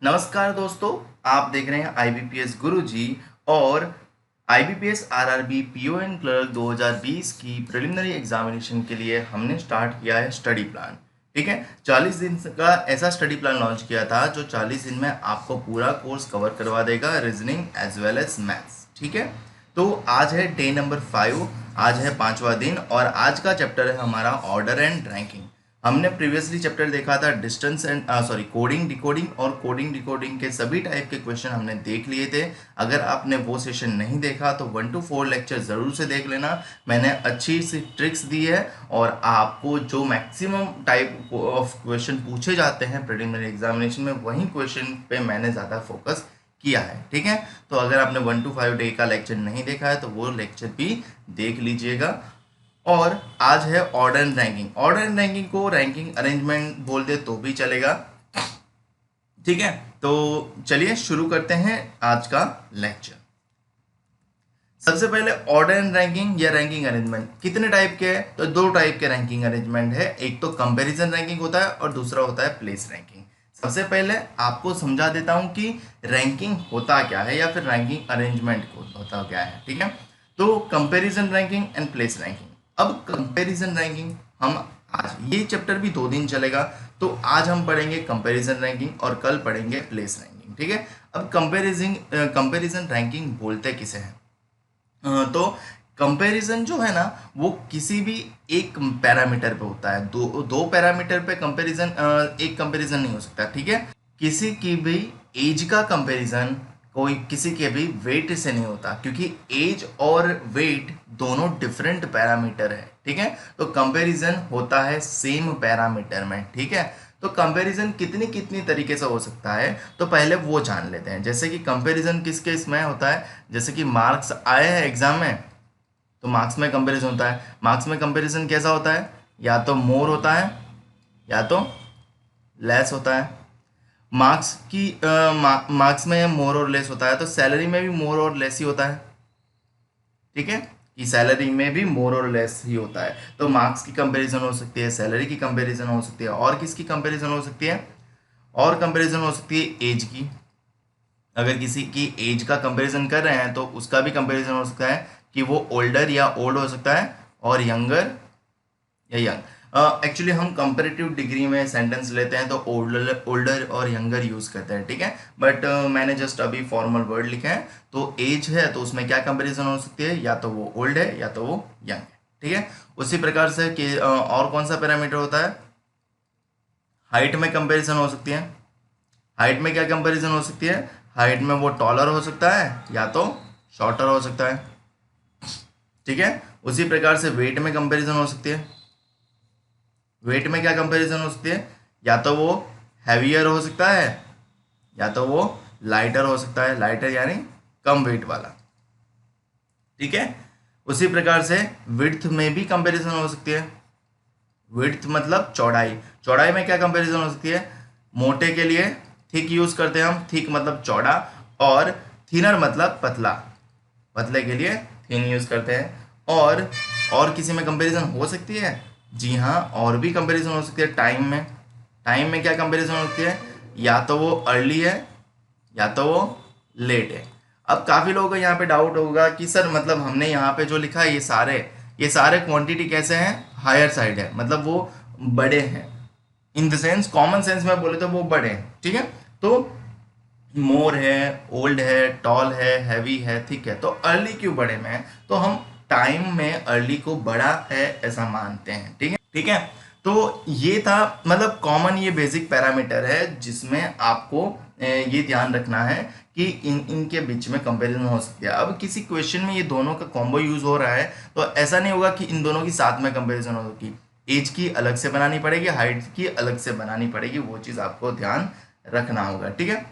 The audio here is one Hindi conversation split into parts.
नमस्कार दोस्तों, आप देख रहे हैं IBPS गुरुजी और IBPS RRB PON क्लर्क 2020 की प्रिलिमिनरी एग्जामिनेशन के लिए हमने स्टार्ट किया है स्टडी प्लान। ठीक है, 40 दिन का ऐसा स्टडी प्लान लॉन्च किया था जो 40 दिन में आपको पूरा कोर्स कवर करवा देगा, reasoning as well as maths. ठीक है, तो आज है डे नंबर 5, आज है 5वां दिन और आज का चैप्टर है हमारा ऑर्डर एंड रैंकिंग। हमने प्रीवियसली चैप्टर देखा था डिस्टेंस एंड कोडिंग डिकोडिंग, और कोडिंग डिकोडिंग के सभी टाइप के क्वेश्चन हमने देख लिए थे। अगर आपने वो सेशन नहीं देखा तो 1 to 4 लेक्चर ज़रूर से देख लेना। मैंने अच्छी सी ट्रिक्स दी है और आपको जो मैक्सिमम टाइप ऑफ क्वेश्चन पूछे जाते हैं प्रिलिमिनरी एग्जामिनेशन में, वही क्वेश्चन पे मैंने ज़्यादा फोकस किया है। ठीक है, तो अगर आपने 1 to 5 डे का लेक्चर नहीं देखा है तो वो लेक्चर भी देख लीजिएगा। और आज है order and ranking. Order and ranking को रैंकिंग अरेंजमेंट बोल दे तो भी चलेगा। ठीक है, तो चलिए शुरू करते हैं आज का लेक्चर। सबसे पहले ऑर्डर एंड रैंकिंग या रैंकिंग अरेंजमेंट कितने टाइप के हैं? तो 2 टाइप के रैंकिंग अरेंजमेंट है, एक तो कंपैरिजन रैंकिंग होता है और दूसरा होता है प्लेस रैंकिंग। सबसे पहले आपको समझा देता हूं कि रैंकिंग होता क्या है या फिर रैंकिंग अरेंजमेंट होता क्या है। ठीक है, तो comparison ranking and place ranking. अब कंपैरिजन रैंकिंग हम आज ये चैप्टर भी 2 दिन चलेगा, तो आज हम पढ़ेंगे कंपैरिजन रैंकिंग और कल पढ़ेंगे प्लेस रैंकिंग। ठीक है, अब कंपैरिजन रैंकिंग बोलते किसे हैं? तो कंपैरिजन जो है ना वो किसी भी एक पैरामीटर पे होता है। दो पैरामीटर पे कंपैरिजन, एक कंपैरिजन नहीं हो सकता। ठीक है, किसी की भी एज का कंपैरिजन कोई किसी के भी वेट से नहीं होता, क्योंकि एज और वेट दोनों डिफरेंट पैरामीटर है। ठीक है, तो कंपैरिजन होता है सेम पैरामीटर में। ठीक है, तो कंपैरिजन कितनी कितनी तरीके से हो सकता है, तो पहले वो जान लेते हैं। जैसे कि कंपैरिजन किस केस में होता है, जैसे कि मार्क्स आए हैं एग्जाम में तो मार्क्स में कंपैरिजन होता है। मार्क्स में कंपैरिजन कैसा होता है? या तो मोर होता है या तो लेस होता है। मार्क्स में मोर और लेस होता है, तो सैलरी में भी मोर और लेस ही होता है। ठीक है, कि सैलरी में भी मोर और लेस ही होता है। तो मार्क्स की कंपैरिजन हो सकती है, सैलरी की कंपैरिजन हो सकती है, और किसकी कंपैरिजन हो सकती है? और कंपैरिजन हो सकती है एज की। अगर किसी की एज का कंपैरिजन कर रहे हैं तो उसका भी कंपैरिजन हो सकता है कि वो ओल्डर या ओल्ड हो सकता है, और यंगर या यंग। एक्चुअली हम कंपैरेटिव डिग्री में सेंटेंस लेते हैं तो ओल्डर और यंगर यूज़ करते हैं। ठीक है, बट मैंने जस्ट अभी फॉर्मल वर्ड लिखा है। तो एज है तो उसमें क्या कंपैरिजन हो सकती है? या तो वो ओल्ड है या तो वो यंग है। ठीक है, उसी प्रकार से कि और कौन सा पैरामीटर होता है? हाइट में कंपैरिजन हो सकती है। हाइट में क्या कंपैरिजन हो सकती है? हाइट में वो टॉलर हो सकता है या तो शॉर्टर हो सकता है। ठीक है, उसी प्रकार से वेट में कंपैरिजन हो सकती है। वेट में क्या कंपैरिजन हो सकती है? या तो वो हैवियर हो सकता है या तो वो लाइटर हो सकता है। लाइटर यानी कम वेट वाला। ठीक है, उसी प्रकार से विड्थ में भी कंपैरिजन हो सकती है। विड्थ मतलब चौड़ाई। चौड़ाई में क्या कंपैरिजन हो सकती है? मोटे के लिए थिक यूज करते हैं हम, थिक मतलब चौड़ा, और थिनर मतलब पतला, पतले के लिए थिन यूज करते हैं। और किसी में कंपैरिजन हो सकती है? जी हाँ, और भी कंपैरिजन हो सकती है टाइम में। टाइम में क्या कंपैरिजन होती है? या तो वो अर्ली है या तो वो लेट है। अब काफ़ी लोगों को यहाँ पे डाउट होगा कि सर मतलब हमने यहाँ पे जो लिखा है ये सारे क्वांटिटी कैसे हैं? हायर साइड है, मतलब वो बड़े हैं। In the sense, common sense में बोले तो वो बड़े हैं। ठीक है, तो मोर है, ओल्ड है, टॉल है, हैवी है, थिक है। तो अर्ली क्यों बड़े में है? तो हम टाइम में अर्ली को बड़ा है ऐसा मानते हैं। ठीक है, ठीक है, तो ये था मतलब कॉमन, ये बेसिक पैरामीटर है जिसमें आपको ये ध्यान रखना है कि इनके बीच में कंपैरिजन हो सकती है। अब किसी क्वेश्चन में ये दोनों का कॉम्बो यूज हो रहा है तो ऐसा नहीं होगा कि इन दोनों की साथ में कंपैरिजन होगी। एज की अलग से बनानी पड़ेगी, हाइट की अलग से बनानी पड़ेगी, वो चीज़ आपको ध्यान रखना होगा। ठीक है,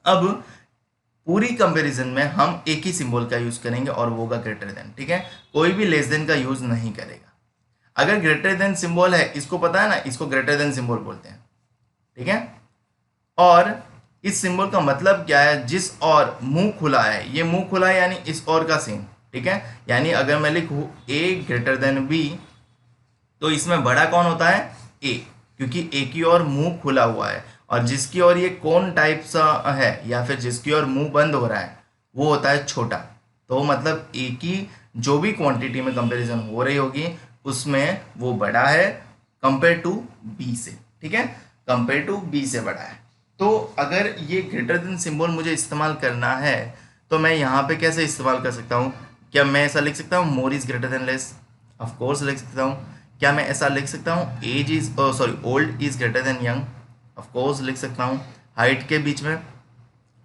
अब पूरी कंपैरिजन में हम एक ही सिंबल का यूज करेंगे और वो होगा ग्रेटर देन। ठीक है, कोई भी लेस देन का यूज नहीं करेगा। अगर ग्रेटर देन सिंबल है, इसको पता है ना, इसको ग्रेटर देन सिंबल बोलते हैं। ठीक है, और इस सिंबल का मतलब क्या है? जिस और मुंह खुला है, ये मुंह खुला है यानी इस और का सेम। ठीक है, यानी अगर मैं लिखूं ए ग्रेटर देन बी तो इसमें बड़ा कौन होता है? ए, क्योंकि ए की ओर मुंह खुला हुआ है। और जिसकी ओर ये कोन टाइप सा है या फिर जिसकी ओर मुंह बंद हो रहा है वो होता है छोटा। तो मतलब ए की जो भी क्वांटिटी में कंपैरिजन हो रही होगी उसमें वो बड़ा है कंपेयर टू बी से, ठीक है, कंपेयर टू बी से बड़ा है। तो अगर ये ग्रेटर देन सिंबल मुझे इस्तेमाल करना है तो मैं यहाँ पे कैसे इस्तेमाल कर सकता हूँ? क्या मैं ऐसा लिख सकता हूँ more is greater than less? Of course लिख सकता हूँ। क्या मैं ऐसा लिख सकता हूँ age is sorry old is greater than young? Of course लिख सकता हूँ। हाइट के बीच में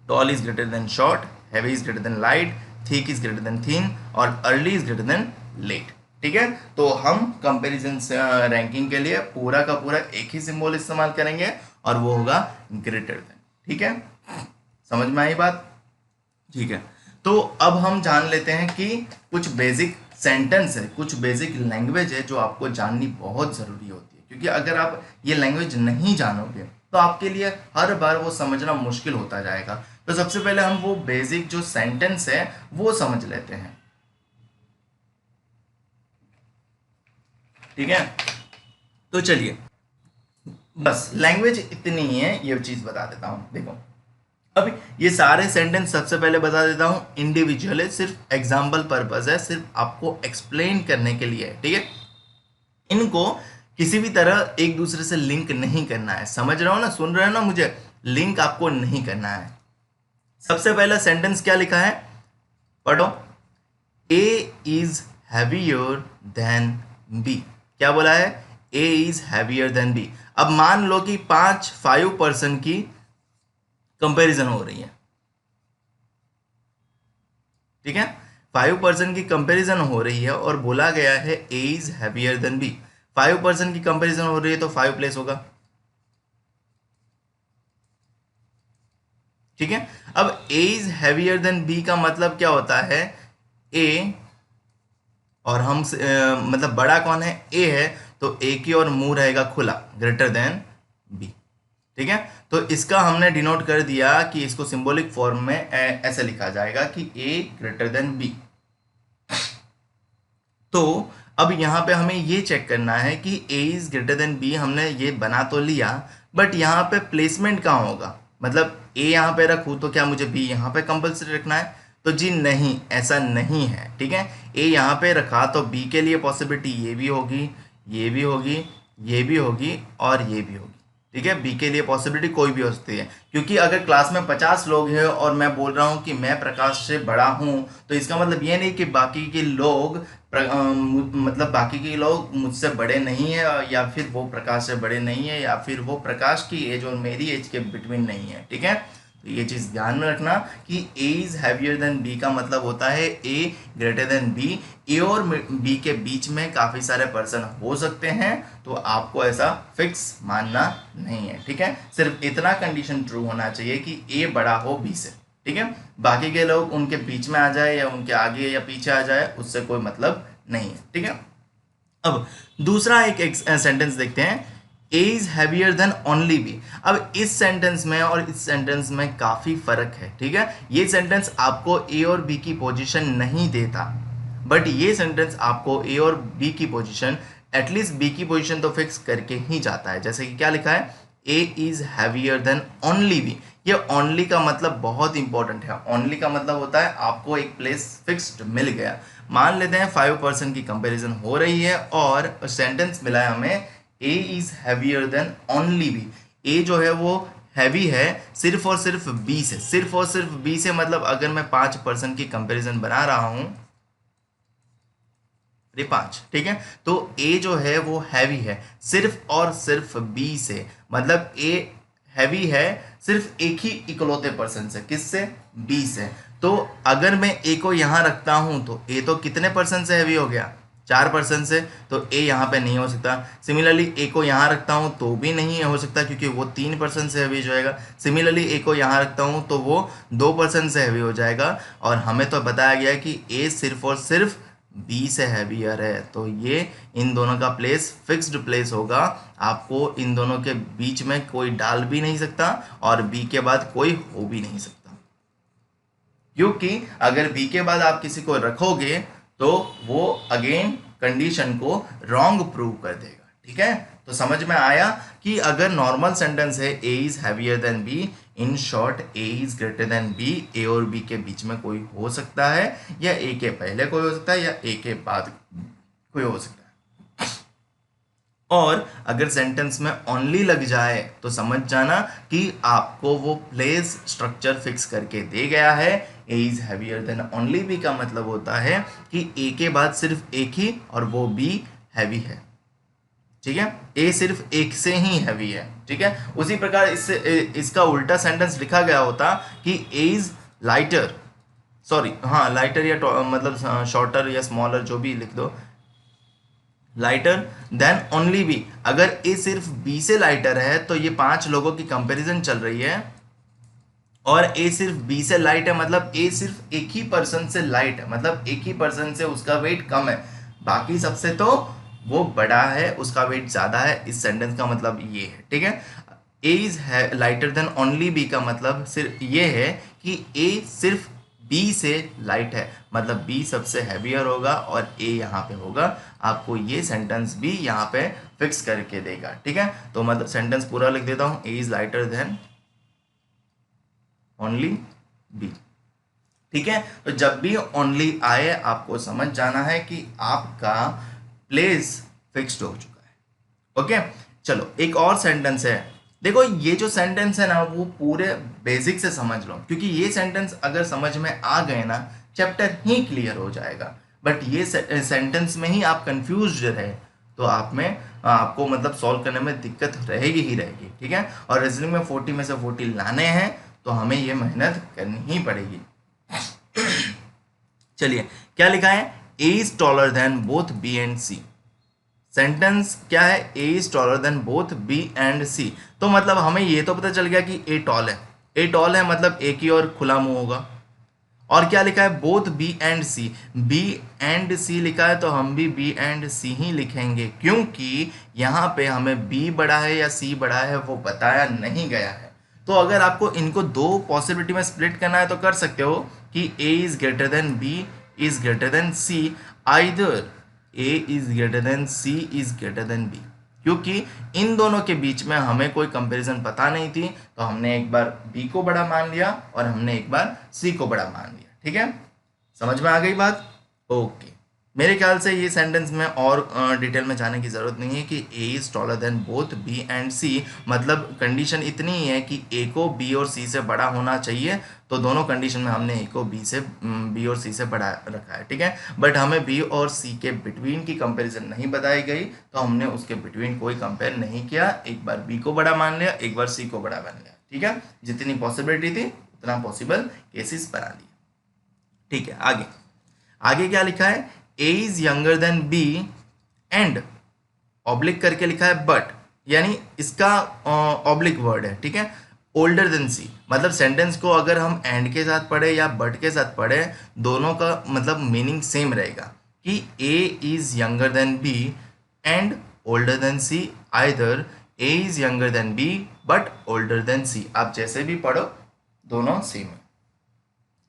tall is greater than short, heavy is greater than light, thick is greater than thin और early is greater than late, ठीक है। तो हम कंपैरिजन रैंकिंग के लिए पूरा का पूरा एक ही सिंबल इस्तेमाल करेंगे और वो होगा ग्रेटर देन, ठीक है। समझ में आई बात? ठीक है। तो अब हम जान लेते हैं कि कुछ बेसिक सेंटेंस है, कुछ बेसिक लैंग्वेज है जो आपको जाननी बहुत ज़रूरी होती है, क्योंकि अगर आप ये लैंग्वेज नहीं जानोगे तो आपके लिए हर बार वो समझना मुश्किल होता जाएगा। तो सबसे पहले हम वो बेसिक जो सेंटेंस है वो समझ लेते हैं, ठीक है। तो चलिए बस लैंग्वेज इतनी ही है, ये चीज़ बता देता हूँ। देखो अब ये सारे सेंटेंस सबसे पहले बता देता हूँ इंडिविजुअल है, सिर्फ एग्जाम्पल पर्पज है, सिर्फ आपको एक्सप्लेन करने के लिए है, ठीक है। इनको किसी भी तरह एक दूसरे से लिंक नहीं करना है, समझ रहे हो ना, सुन रहे हो ना मुझे, लिंक आपको नहीं करना है। सबसे पहला सेंटेंस क्या लिखा है पढ़ो, ए इज हैवियर देन बी। क्या बोला है? A is heavier than B. अब मान लो कि 5% की कंपैरिजन हो रही है, ठीक है, 5% की कंपैरिजन हो रही है और बोला गया है A is heavier than B. 5% की कंपैरिजन हो रही है तो 5 प्लेस होगा, ठीक है। अब ए इज हैवियर देन बी का मतलब क्या होता है? ए और हम मतलब बड़ा कौन है? ए है, तो ए की और मुंह रहेगा खुला, ग्रेटर देन बी, ठीक है। तो इसका हमने डिनोट कर दिया कि इसको सिंबॉलिक फॉर्म में ऐसे लिखा जाएगा कि ए ग्रेटर देन बी। तो अब यहाँ पे हमें ये चेक करना है कि A is greater than B, हमने ये बना तो लिया बट यहाँ पे प्लेसमेंट कहाँ होगा? मतलब ए यहाँ पे रखूँ तो क्या मुझे बी यहाँ पे कंपल्सरी रखना है? तो जी नहीं, ऐसा नहीं है, ठीक है। ए यहाँ पे रखा तो बी के लिए पॉसिबिलिटी ये भी होगी, ये भी होगी, ये भी होगी और ये भी होगी, ठीक है। बी के लिए पॉसिबिलिटी कोई भी हो सकती है, क्योंकि अगर क्लास में 50 लोग हैं और मैं बोल रहा हूँ कि मैं प्रकाश से बड़ा हूँ तो इसका मतलब ये नहीं कि बाकी के लोग मतलब बाकी के लोग मुझसे बड़े नहीं है या फिर वो प्रकाश से बड़े नहीं है या फिर वो प्रकाश की एज और मेरी एज के बिटवीन नहीं है, ठीक है। तो ये चीज़ ध्यान में रखना कि A is heavier than B का मतलब होता है ए ग्रेटर देन बी। ए और बी के बीच में काफ़ी सारे पर्सन हो सकते हैं, तो आपको ऐसा फिक्स मानना नहीं है, ठीक है। सिर्फ इतना कंडीशन ट्रू होना चाहिए कि ए बड़ा हो बी से, ठीक है। बाकी के लोग उनके बीच में आ जाए या उनके आगे या पीछे आ जाए उससे कोई मतलब नहीं है, ठीक है। अब दूसरा एक सेंटेंस देखते हैं, A is heavier than only B. अब इस सेंटेंस में और इस सेंटेंस में काफ़ी फर्क है, ठीक है। ये सेंटेंस आपको ए और बी की पोजीशन नहीं देता, बट ये सेंटेंस आपको ए और बी की पोजीशन, एटलीस्ट बी की पोजीशन तो फिक्स करके ही जाता है। जैसे कि क्या लिखा है, A is heavier than only B. ये ओनली का मतलब बहुत इंपॉर्टेंट है। ओनली का मतलब होता है आपको एक प्लेस फिक्स्ड मिल गया। मान लेते हैं 5% की कंपैरिजन हो रही है और सेंटेंस मिला है हमें A is heavier than only B. A जो है वो हैवी है सिर्फ और सिर्फ बी से, सिर्फ और सिर्फ बी से मतलब अगर मैं 5% की कंपैरिजन बना रहा हूं, 5, ठीक है, तो ए जो है वो हैवी है सिर्फ और सिर्फ बी से, मतलब ए हैवी है सिर्फ एक ही इकलौते पर्सन से, किससे? बी से। तो अगर मैं ए को यहाँ रखता हूँ तो ए तो कितने पर्सन से हैवी हो गया? 4% से, तो ए यहाँ पे नहीं हो सकता। सिमिलरली ए को यहाँ रखता हूँ तो भी नहीं हो सकता क्योंकि वो 3% से हैवी हो जाएगा। सिमिलरली ए को यहाँ रखता हूँ तो वो 2% से हैवी हो जाएगा। और हमें तो बताया गया कि ए सिर्फ और सिर्फ बी से हैवियर है, तो ये इन दोनों का प्लेस फिक्स्ड प्लेस होगा। आपको इन दोनों के बीच में कोई डाल भी नहीं सकता और बी के बाद कोई हो भी नहीं सकता, क्योंकि अगर बी के बाद आप किसी को रखोगे तो वो अगेन कंडीशन को रॉन्ग प्रूव कर देगा, ठीक है। तो समझ में आया कि अगर नॉर्मल सेंटेंस है A is heavier than B, in short A is greater than B, A और बी के बीच में कोई हो सकता है, या ए के पहले कोई हो सकता है, या ए के बाद कोई हो सकता है। और अगर सेंटेंस में ओनली लग जाए तो समझ जाना कि आपको वो प्लेस स्ट्रक्चर फिक्स करके दे गया है। A is heavier than only B का मतलब होता है कि ए के बाद सिर्फ एक ही और वो बी हैवी है, ठीक है। ए सिर्फ एक से ही हैवी है, ठीक है। उसी प्रकार इससे इसका उल्टा सेंटेंस लिखा गया होता कि ए इज लाइटर, सॉरी हाँ लाइटर या मतलब शॉर्टर या स्मॉलर जो भी लिख दो, लाइटर देन ओनली बी। अगर ए सिर्फ बी से लाइटर है तो ये 5 लोगों की कंपैरिजन चल रही है, और ए सिर्फ बी से लाइट है मतलब ए सिर्फ एक ही पर्सन से लाइट है, मतलब एक ही पर्सन से उसका वेट कम है, बाकी सबसे तो वो बड़ा है, उसका वेट ज्यादा है। इस सेंटेंस का मतलब ये है, ठीक है। A is lighter than only B का मतलब सिर्फ ये है कि ए सिर्फ बी से लाइट है, मतलब बी सबसे हैवियर होगा और ए यहाँ पे होगा। आपको ये सेंटेंस भी यहाँ पे फिक्स करके देगा, ठीक है। तो मतलब सेंटेंस पूरा लिख देता हूँ, A is lighter than only B, ठीक है। तो जब भी ओनली आए आपको समझ जाना है कि आपका प्लेस फिक्स्ड हो चुका है। ओके चलो एक और सेंटेंस है। देखो ये जो सेंटेंस है ना वो पूरे बेसिक से समझ लो, क्योंकि ये सेंटेंस अगर समझ में आ गए ना चैप्टर ही क्लियर हो जाएगा। बट ये सेंटेंस में ही आप कंफ्यूज रहे तो आपको मतलब सॉल्व करने में दिक्कत रहेगी ही रहेगी, ठीक है। और रीजनिंग में 40 में से 40 लाने हैं तो हमें ये मेहनत करनी ही पड़ेगी। चलिए क्या लिखा है, A is taller than both B and C. Sentence क्या है, A is taller than both B and C. तो मतलब हमें ये तो पता चल गया कि ए टॉल है, ए टॉल है मतलब ए की ओर खुला मुंह होगा। और क्या लिखा है, both B and C, B and C लिखा है तो हम भी बी एंड सी ही लिखेंगे, क्योंकि यहाँ पे हमें बी बड़ा है या सी बड़ा है वो बताया नहीं गया है। तो अगर आपको इनको दो पॉसिबिलिटी में स्प्लिट करना है तो कर सकते हो कि A is greater than B is greater than C, either A is greater than C is greater than B. क्योंकि इन दोनों के बीच में हमें कोई कंपैरिजन पता नहीं थी तो हमने एक बार बी को बड़ा मान लिया और हमने एक बार सी को बड़ा मान लिया, ठीक है। समझ में आ गई बात? ओके मेरे ख्याल से ये सेंटेंस में और डिटेल में जाने की ज़रूरत नहीं है कि A is taller than both B and C, मतलब कंडीशन इतनी ही है कि ए को बी और सी से बड़ा होना चाहिए। तो दोनों कंडीशन में हमने ए को बी और सी से बड़ा रखा है, ठीक है। बट हमें बी और सी के बिटवीन की कंपैरिजन नहीं बताई गई तो हमने उसके बिटवीन कोई कंपेयर नहीं किया, एक बार बी को बड़ा मान लिया, एक बार सी को बड़ा मान लिया, ठीक है। जितनी पॉसिबिलिटी थी उतना पॉसिबल केसेस बना दिए, ठीक है। आगे आगे क्या लिखा है, A is younger than B and oblique करके लिखा है बट, यानी इसका ऑब्लिक वर्ड है, ठीक है। ओल्डर देन सी, मतलब सेंटेंस को अगर हम एंड के साथ पढ़े या बट के साथ पढ़े दोनों का मतलब मीनिंग सेम रहेगा कि A is younger than B and older than C, either A is younger than B but older than C. आप जैसे भी पढ़ो दोनों सेम है,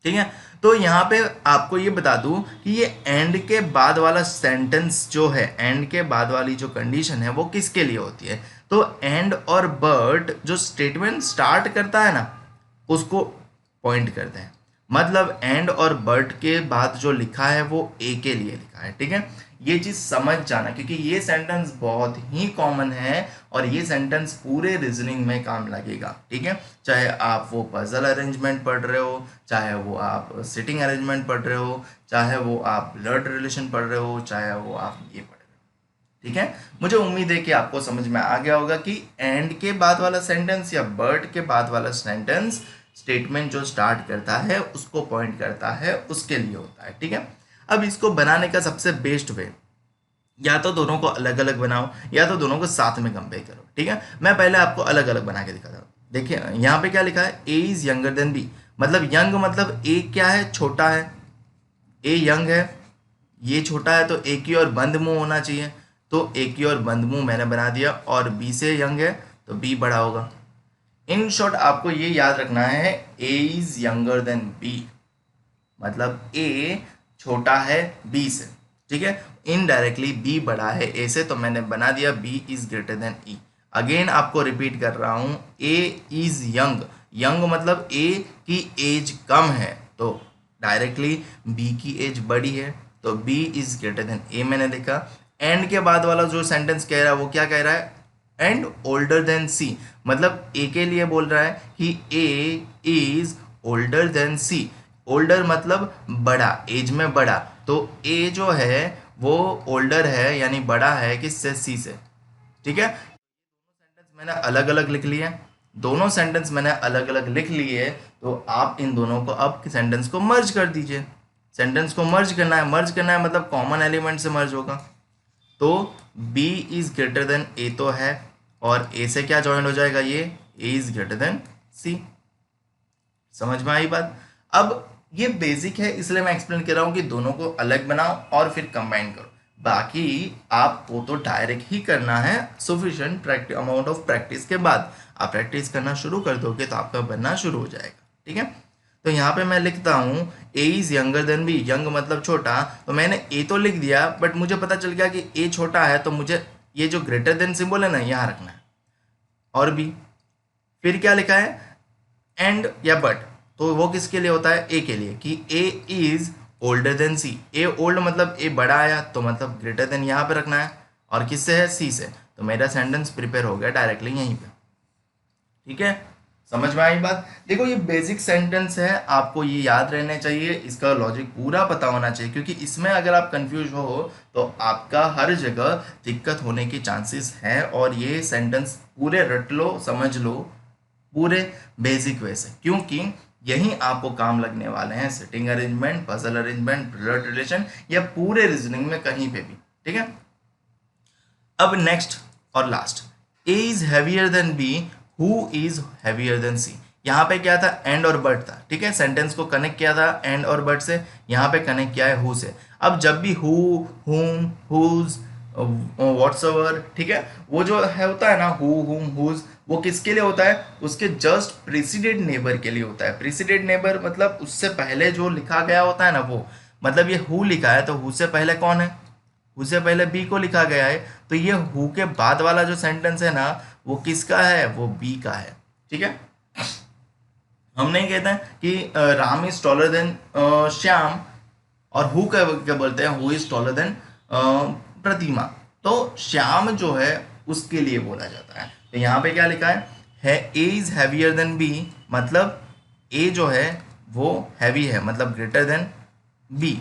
ठीक है। तो यहाँ पे आपको ये बता दूं कि ये एंड के बाद वाला सेंटेंस जो है, एंड के बाद वाली जो कंडीशन है वो किसके लिए होती है। तो एंड और बट जो स्टेटमेंट स्टार्ट करता है ना उसको पॉइंट करते हैं, मतलब एंड और बट के बाद जो लिखा है वो ए के लिए लिखा है, ठीक है। ये चीज़ समझ जाना क्योंकि ये सेंटेंस बहुत ही कॉमन है और ये सेंटेंस पूरे रीजनिंग में काम लगेगा, ठीक है। चाहे आप वो पजल अरेंजमेंट पढ़ रहे हो, चाहे वो आप सिटिंग अरेंजमेंट पढ़ रहे हो, चाहे वो आप ब्लड रिलेशन पढ़ रहे हो, चाहे वो आप ये पढ़ रहे हो, ठीक है। मुझे उम्मीद है कि आपको समझ में आ गया होगा कि एंड के बाद वाला सेंटेंस या बट के बाद वाला सेंटेंस स्टेटमेंट जो स्टार्ट करता है उसको पॉइंट करता है, उसके लिए होता है, ठीक है। अब इसको बनाने का सबसे बेस्ट वे, या तो दोनों को अलग अलग बनाओ या तो दोनों को साथ में कंपेयर करो, ठीक है। मैं पहले आपको अलग अलग बना के दिखाता हूँ। देखिए यहाँ पे क्या लिखा है, A is younger than B, मतलब यंग मतलब ए क्या है, छोटा है, ए यंग है, ये छोटा है तो ए की ओर बंद मुंह होना चाहिए, तो ए की ओर बंद मुंह मैंने बना दिया, और बी से यंग है तो बी बड़ा होगा। इन शॉर्ट आपको ये याद रखना है, A is younger than B, मतलब ए छोटा है बी से, ठीक है। इनडायरेक्टली बी बड़ा है ए से, तो मैंने बना दिया B is greater than E. Again आपको रिपीट कर रहा हूं, ए इज यंग, यंग मतलब ए की एज कम है, तो डायरेक्टली बी की एज बड़ी है, तो बी इज ग्रेटर देन ए मैंने लिखा। एंड के बाद वाला जो सेंटेंस कह रहा है वो क्या कह रहा है, एंड ओल्डर देन सी, मतलब ए के लिए बोल रहा है कि A is older than C. Older मतलब बड़ा, एज में बड़ा, तो ए जो है वो ओल्डर है यानी बड़ा है किससे, सी से। ठीक है, सेंटेंस मैंने अलग अलग लिख लिए, दोनों सेंटेंस मैंने अलग अलग लिख लिए, तो आप इन दोनों को अब सेंटेंस को मर्ज कर दीजिए। सेंटेंस को मर्ज करना है, मर्ज करना है मतलब कॉमन एलिमेंट से मर्ज होगा। तो B इज ग्रेटर देन ए तो है, और ए से क्या ज्वाइन हो जाएगा, ये ए इज ग्रेटर देन सी। समझ में आई बात। अब ये बेसिक है इसलिए मैं एक्सप्लेन कर रहा हूँ कि दोनों को अलग बनाओ और फिर कंबाइन करो, बाकी आपको तो डायरेक्ट ही करना है सफिशिएंट अमाउंट ऑफ प्रैक्टिस के बाद। आप प्रैक्टिस करना शुरू कर दोगे तो आपका बनना शुरू हो जाएगा। ठीक है, तो यहाँ पे मैं लिखता हूँ A is younger than B, young मतलब छोटा, तो मैंने ए तो लिख दिया बट मुझे पता चल गया कि ए छोटा है, तो मुझे ये जो ग्रेटर देन सिंबल है ना यहाँ रखना है, और बी। फिर क्या लिखा है, एंड या बट, तो वो किसके लिए होता है, ए के लिए, कि A is older than C. A old मतलब ए बड़ा आया, तो मतलब ग्रेटर देन यहाँ पे रखना है, और किससे है, सी से। तो मेरा सेंटेंस प्रिपेयर हो गया डायरेक्टली यहीं पे। ठीक है, समझ में आई बात। देखो ये बेसिक सेंटेंस है, आपको ये याद रहने चाहिए, इसका लॉजिक पूरा पता होना चाहिए, क्योंकि इसमें अगर आप कंफ्यूज हो तो आपका हर जगह दिक्कत होने की चांसेस हैं। और ये सेंटेंस पूरे रट लो, समझ लो पूरे बेसिक वे से, क्योंकि यही आपको काम लगने वाले हैं sitting arrangement, puzzle arrangement, blood relation, या पूरे रीजनिंग में कहीं पे भी। ठीक है, अब नेक्स्ट और last, A is heavier than B, who is heavier than C. यहाँ पे क्या था, एंड और बट था। ठीक है, सेंटेंस को कनेक्ट किया था एंड और बट से, यहाँ पे कनेक्ट किया है हु से। अब जब भी हु, हुम, हुज, व्हाट्सएवर, ठीक है, वो जो है होता है ना हु, हुम, हुज, वो किसके लिए होता है, उसके जस्ट प्रीसीडेड नेबर के लिए होता है। प्रीसीडेड नेबर मतलब उससे पहले जो लिखा गया होता है ना वो, मतलब ये हु लिखा है तो हु से पहले कौन है, हु से पहले बी को लिखा गया है, तो ये हु के बाद वाला जो सेंटेंस है ना वो किसका है, वो बी का है। ठीक है, हम नहीं कहते हैं कि Ram is taller then Shyam, और हु क्या बोलते हैं, हु इज टॉलर देन प्रतिमा, तो श्याम जो है उसके लिए बोला जाता है। तो यहाँ पे क्या लिखा है A is heavier than B, मतलब ए जो है वो हैवी है, मतलब ग्रेटर देन बी।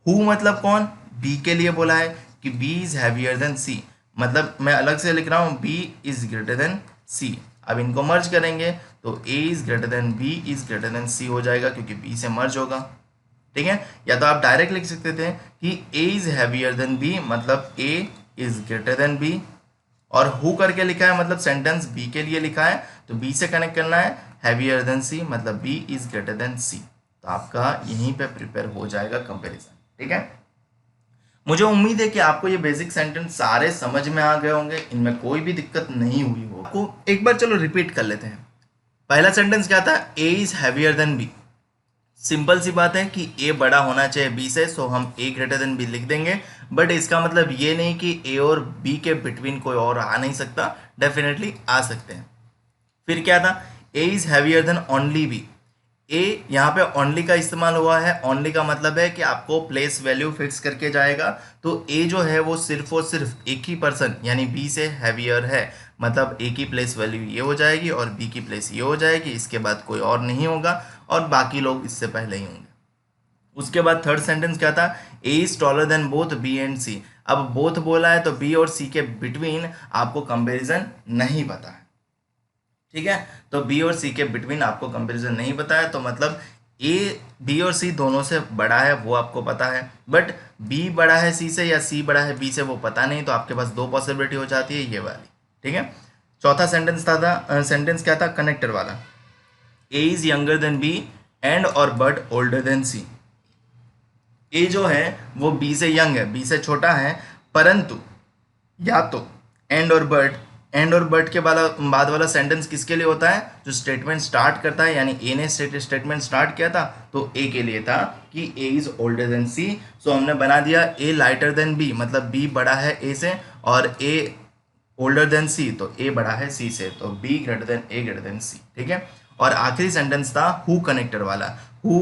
हु मतलब कौन, बी के लिए बोला है कि B is heavier than C, मतलब मैं अलग से लिख रहा हूँ B is greater than C. अब इनको मर्ज करेंगे तो A is greater than B is greater than C हो जाएगा, क्योंकि बी से मर्ज होगा। ठीक है, या तो आप डायरेक्ट लिख सकते थे कि A is heavier than B, मतलब ए इज ग्रेटर देन बी, और हु करके लिखा है मतलब सेंटेंस बी के लिए लिखा है, तो बी से कनेक्ट करना है, हैवियर देन सी मतलब बी इज ग्रेटर देन सी। तो आपका यहीं पे प्रिपेयर हो जाएगा कंपैरिजन। ठीक है, मुझे उम्मीद है कि आपको ये बेसिक सेंटेंस सारे समझ में आ गए होंगे, इनमें कोई भी दिक्कत नहीं हुई हो। आपको एक बार चलो रिपीट कर लेते हैं। पहला सेंटेंस क्या था, A is heavier than B. Simple सी बात है कि ए बड़ा होना चाहिए बी से, सो हम ए ग्रेटर देन बी लिख देंगे, बट इसका मतलब ये नहीं कि ए और बी के बिटवीन कोई और आ नहीं सकता, डेफिनेटली आ सकते हैं। फिर क्या था, A is heavier than only B. A यहाँ पे ओनली का इस्तेमाल हुआ है, ओनली का मतलब है कि आपको प्लेस वैल्यू फिक्स करके जाएगा, तो ए जो है वो सिर्फ और सिर्फ एक ही पर्सन यानी बी से हैवियर है, मतलब ए की प्लेस वैल्यू ये हो जाएगी और बी की प्लेस ये हो जाएगी, इसके बाद कोई और नहीं होगा और बाकी लोग इससे पहले ही होंगे। उसके बाद थर्ड सेंटेंस क्या था, A is taller than both B and C. अब बोथ बोला है तो बी और सी के बिटवीन आपको कंपेरिजन नहीं पता है। ठीक है, तो बी और सी के बिटवीन आपको कंपैरिजन नहीं पता है, तो मतलब ए बी और सी दोनों से बड़ा है वो आपको पता है, बट बी बड़ा है सी से या सी बड़ा है बी से वो पता नहीं, तो आपके पास दो पॉसिबिलिटी हो जाती है ये वाली। ठीक है, चौथा सेंटेंस था सेंटेंस क्या था, कनेक्टर वाला, A is younger than B and और but older than C. A जो है वो बी से यंग है, बी से छोटा है, परंतु या तो एंड और बट एंड और बट के बाद वाला सेंटेंस किसके लिए होता है? जो स्टेटमेंट स्टार्ट करता है, यानी ए ने स्टेटमेंट स्टार्ट किया था तो ए के लिए था कि ए इज ओल्डर देन सी। सो हमने बना दिया ए लाइटर देन बी, मतलब बी बड़ा है ए से, और ए ओल्डर देन सी तो ए बड़ा है सी से, तो B greater than A greater than C. ठीक है। और आखिरी सेंटेंस था हु कनेक्टर वाला। हु,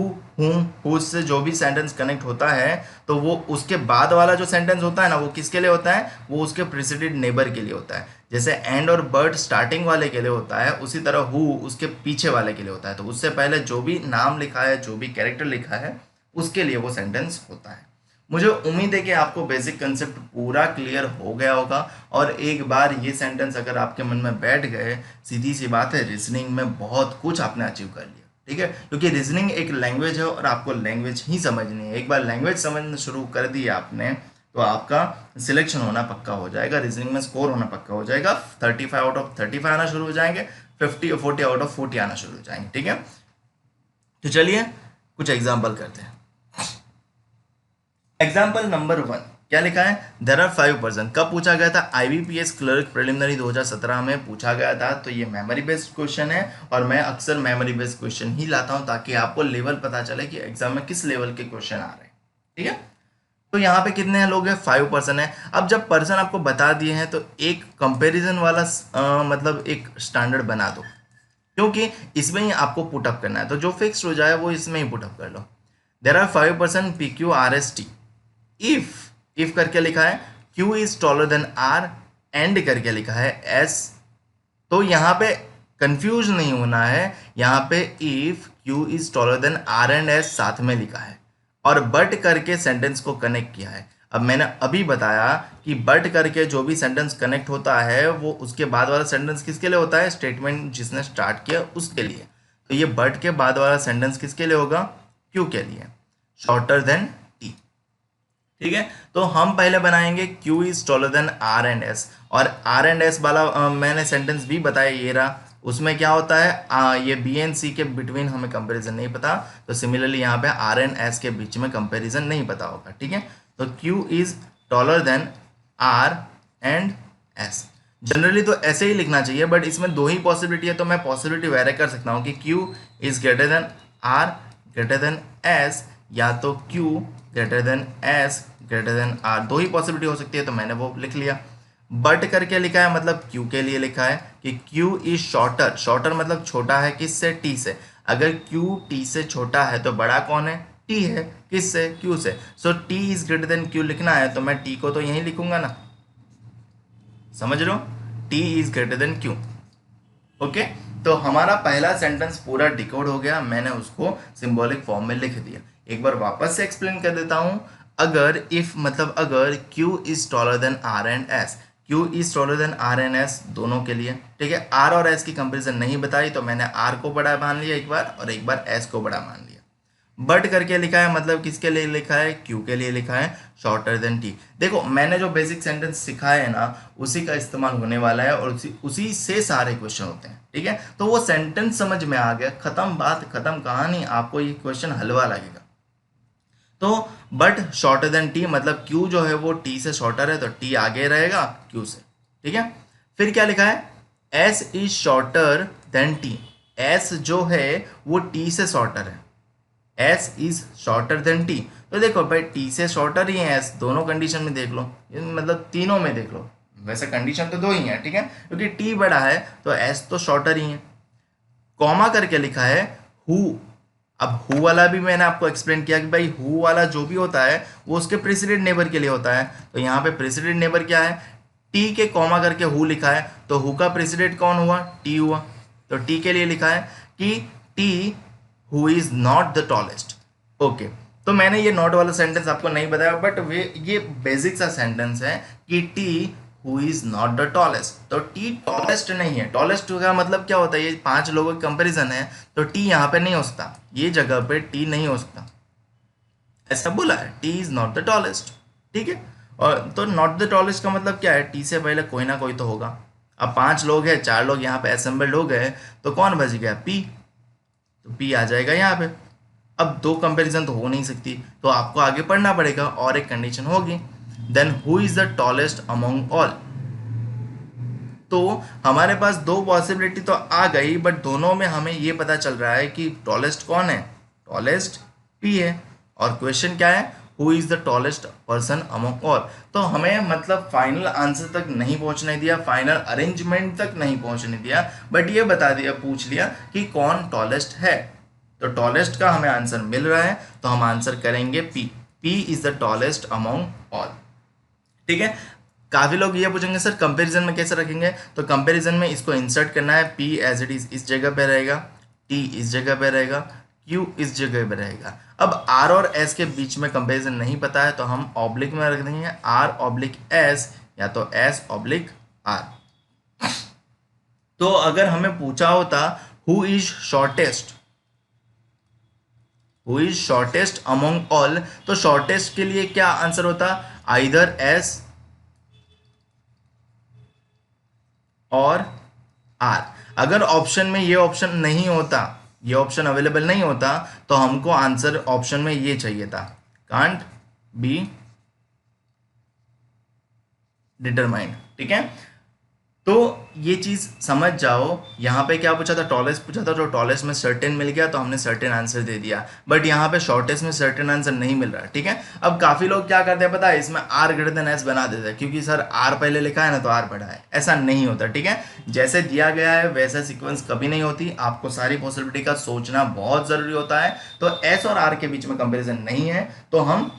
हु से जो भी सेंटेंस कनेक्ट होता है तो वो उसके बाद वाला जो सेंटेंस होता है ना, वो किसके लिए होता है? वो उसके प्रेसिडेंट नेबर के लिए होता है। जैसे एंड और बट स्टार्टिंग वाले के लिए होता है, उसी तरह हु उसके पीछे वाले के लिए होता है। तो उससे पहले जो भी नाम लिखा है, जो भी कैरेक्टर लिखा है, उसके लिए वो सेंटेंस होता है। मुझे उम्मीद है कि आपको बेसिक कंसेप्ट पूरा क्लियर हो गया होगा। और एक बार ये सेंटेंस अगर आपके मन में बैठ गए, सीधी सी बात है, रीजनिंग में बहुत कुछ आपने अचीव कर लिया। ठीक है, क्योंकि रीजनिंग एक लैंग्वेज है और आपको लैंग्वेज ही समझनी है। एक बार लैंग्वेज समझना शुरू कर दी आपने तो आपका सिलेक्शन होना पक्का हो जाएगा, रीजनिंग में स्कोर होना पक्का हो जाएगा। 35 आउट ऑफ 35 आना शुरू हो जाएंगे, 40 आउट ऑफ 40 आना शुरू हो जाएंगे। ठीक है, तो चलिए कुछ एग्जाम्पल करते हैं। एग्जाम्पल नंबर 1 क्या लिखा है? There are 5%। कब पूछा गया था? IBPS क्लर्क प्रिलिमिनरी 2017 में पूछा गया था। तो ये मेमोरी बेस्ड क्वेश्चन है और मैं अक्सर मेमोरी बेस्ड क्वेश्चन ही लाता हूं ताकि आपको लेवल पता चले कि एग्जाम में किस लेवल के क्वेश्चन आ रहे हैं। ठीक है, तो यहाँ पे कितने लोग हैं? 5% है। अब जब पर्सन आपको बता दिए हैं तो एक कंपेरिजन वाला मतलब एक स्टैंडर्ड बना दो, क्योंकि इसमें ही आपको पुटअप करना है। तो जो फिक्स हो जाए वो इसमें ही पुटअप कर लो। देयर आर 5% PQRST इफ करके लिखा है, Q is taller then R, and करके लिखा है S। तो यहाँ पे कंफ्यूज नहीं होना है, यहाँ पे if Q is taller then R and S साथ में लिखा है और बट करके सेंटेंस को कनेक्ट किया है। अब मैंने अभी बताया कि बट करके जो भी सेंटेंस कनेक्ट होता है वो उसके बाद वाला सेंटेंस किसके लिए होता है? स्टेटमेंट जिसने स्टार्ट किया उसके लिए। तो ये बट के बाद वाला सेंटेंस किसके लिए होगा? Q के लिए, शॉर्टर देन T। ठीक है, तो हम पहले बनाएंगे Q is taller then R and S, और R एंड S वाला मैंने सेंटेंस भी बताया, ये रहा। उसमें क्या होता है? ये B एंड C के बिटवीन हमें कंपैरिजन नहीं पता, तो सिमिलरली यहाँ पे R एंड S के बीच में कंपैरिजन नहीं पता होगा। ठीक है, तो Q is taller then R and S। Generally तो ऐसे ही लिखना चाहिए, बट इसमें दो ही पॉसिबिलिटी है, तो मैं पॉसिबिलिटी वेरी कर सकता हूँ कि Q is greater then R greater than S, या तो Q greater than S greater than R। दो ही पॉसिबिलिटी हो सकती है, तो मैंने वो लिख लिया। बट करके लिखा है मतलब Q के लिए लिखा है कि Q इज शॉर्टर। शॉर्टर मतलब छोटा है, किससे? T से। अगर Q T से छोटा है तो बड़ा कौन है? T है। किससे? Q से। सो T is greater then Q लिखना है तो मैं T को तो यहीं लिखूंगा ना, समझ रहे हो? T is greater then Q। Okay, तो हमारा पहला सेंटेंस पूरा डिकोड हो गया, मैंने उसको सिंबॉलिक फॉर्म में लिख दिया। एक बार वापस से एक्सप्लेन कर देता हूं। अगर इफ मतलब अगर Q is taller then R and S, Q is taller then R and S दोनों के लिए। ठीक है, R और S की कंपैरिजन नहीं बताई तो मैंने R को बड़ा मान लिया एक बार, और एक बार S को बड़ा मान लिया। बट करके लिखा है मतलब किसके लिए लिखा है? Q के लिए लिखा है, शॉर्टर देन T। देखो मैंने जो बेसिक सेंटेंस सिखाया है ना, उसी का इस्तेमाल होने वाला है और उसी से सारे क्वेश्चन होते हैं। ठीक है, तो वो सेंटेंस समझ में आ गया, खत्म बात, खत्म कहानी। आपको ये क्वेश्चन हलवा लगेगा। तो बट शॉर्टर देन T मतलब Q जो है वो T से शॉर्टर है, तो T आगे रहेगा Q से। ठीक है, फिर क्या लिखा है? S is shorter than T। S जो है वो T से शॉर्टर है, S is shorter than T। तो देखो भाई T से शॉर्टर ही है S, दोनों कंडीशन में देख लो, मतलब तीनों में देख लो। वैसे कंडीशन तो दो ही है, ठीक है, क्योंकि T बड़ा है तो S तो शॉर्टर ही है। कॉमा करके लिखा है हु। अब हु वाला भी मैंने आपको एक्सप्लेन किया कि भाई हु वाला जो भी होता है वो उसके प्रेसिडेंट नेबर के लिए होता है। तो यहाँ पे प्रेसिडेंट नेबर क्या है? T के कॉमा करके हु लिखा है, तो हु का प्रेसिडेंट कौन हुआ? T हुआ। तो T के लिए लिखा है कि T who is not the tallest. Okay, तो मैंने ये नॉट वाला सेंटेंस आपको नहीं बताया, बट ये बेसिक सा सेंटेंस है कि T who is not the tallest. तो T टॉलेस्ट नहीं है। टॉलेस्ट का मतलब क्या होता है? ये 5 लोगों की कंपैरिजन है, तो T यहाँ पे नहीं हो सकता, ये जगह पे T नहीं हो सकता, ऐसा बोला है। T is not the tallest. ठीक है, और तो नॉट द टॉलेस्ट का मतलब क्या है? T से पहले कोई ना कोई तो होगा। अब 5 लोग हैं, 4 लोग यहाँ पे असेंबल्ड हो गए, तो कौन बच गया? P। तो P आ जाएगा यहाँ पे। अब दो कंपैरिजन तो हो नहीं सकती, तो आपको आगे पढ़ना पड़ेगा और एक कंडीशन होगी, then who is the tallest among all. तो हमारे पास दो पॉसिबिलिटी तो आ गई, बट दोनों में हमें ये पता चल रहा है कि टॉलेस्ट कौन है, टॉलेस्ट पी है। और क्वेश्चन क्या है, who is the tallest person among all. तो हमें मतलब फाइनल आंसर तक नहीं पहुंचने दिया, फाइनल अरेंजमेंट तक नहीं पहुंचने दिया, बट ये बता दिया, पूछ लिया कि कौन टॉलेस्ट है। तो टॉलेस्ट का हमें आंसर मिल रहा है, तो हम आंसर करेंगे P. P is the tallest among all. ठीक है। काफी लोग ये पूछेंगे सर कंपैरिजन में कैसे रखेंगे, तो कंपैरिजन में इसको इंसर्ट करना है, पी एज इट इज इस जगह पे रहेगा, टी इस जगह पे रहेगा, क्यू इस जगह पे रहेगा। अब आर और एस के बीच में कंपैरिजन नहीं पता है, तो हम ऑब्लिक में रख देंगे आर ऑब्लिक एस, या तो एस ऑब्लिक आर। तो अगर हमें पूछा होता who is shortest, who is shortest among all, तो शॉर्टेस्ट के लिए क्या आंसर होता, आइदर एस और आर। अगर ऑप्शन में ये ऑप्शन नहीं होता, ये ऑप्शन अवेलेबल नहीं होता, तो हमको आंसर ऑप्शन में ये चाहिए था, कांट बी डिटरमाइंड। ठीक है, तो ये चीज समझ जाओ। यहाँ पे क्या पूछा था, टॉलेस्ट पूछा था, तो टॉलेस्ट में सर्टेन मिल गया, तो हमने सर्टेन आंसर दे दिया। बट यहाँ पे शॉर्टेस्ट में सर्टेन आंसर नहीं मिल रहा। ठीक है, अब काफी लोग क्या करते हैं पता है, इसमें आर ग्रेटर देन एस बना देते हैं, क्योंकि सर आर पहले लिखा है ना तो आर पढ़ा है। ऐसा नहीं होता। ठीक है, जैसे दिया गया है वैसा सिक्वेंस कभी नहीं होती। आपको सारी पॉसिबिलिटी का सोचना बहुत जरूरी होता है। तो एस और आर के बीच में कंपेरिजन नहीं है, तो हम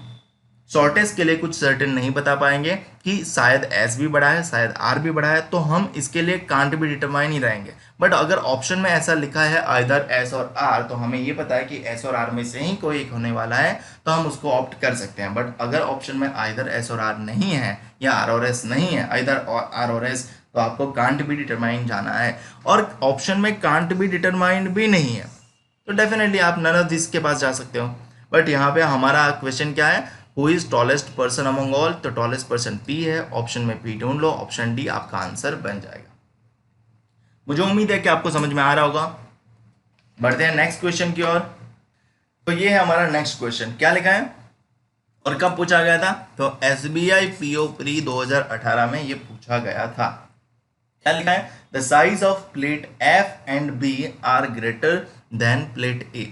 शॉर्टेस्ट के लिए कुछ सर्टेन नहीं बता पाएंगे कि शायद एस भी बड़ा है, शायद आर भी बड़ा है, तो हम इसके लिए कांट भी डिटरमाइन ही रहेंगे। बट अगर ऑप्शन में ऐसा लिखा है आइदर एस और आर, तो हमें ये पता है कि एस और आर में से ही कोई एक होने वाला है, तो हम उसको ऑप्ट कर सकते हैं। बट अगर ऑप्शन में आइदर एस और आर नहीं है, या आर और एस नहीं है, आइदर आर और एस, तो आपको कांट भी डिटरमाइन जाना है। और ऑप्शन में कांट भी डिटरमाइंड भी नहीं है, तो डेफिनेटली आप नन ऑफ दिस के पास जा सकते हो। बट यहाँ पे हमारा क्वेश्चन क्या है, who is tallest person among all, तो टॉलेस्ट पर्सन पी है। ऑप्शन में पी ढूंढ लो, ऑप्शन डी आपका आंसर बन जाएगा। मुझे उम्मीद है कि आपको समझ में आ रहा होगा। बढ़ते हैं नेक्स्ट क्वेश्चन की ओर। तो ये है हमारा नेक्स्ट क्वेश्चन, क्या लिखा है और कब पूछा गया था, तो SBI PO प्री 2018 में ये पूछा गया था। क्या लिखा है, the size of plate F and B are greater than plate A।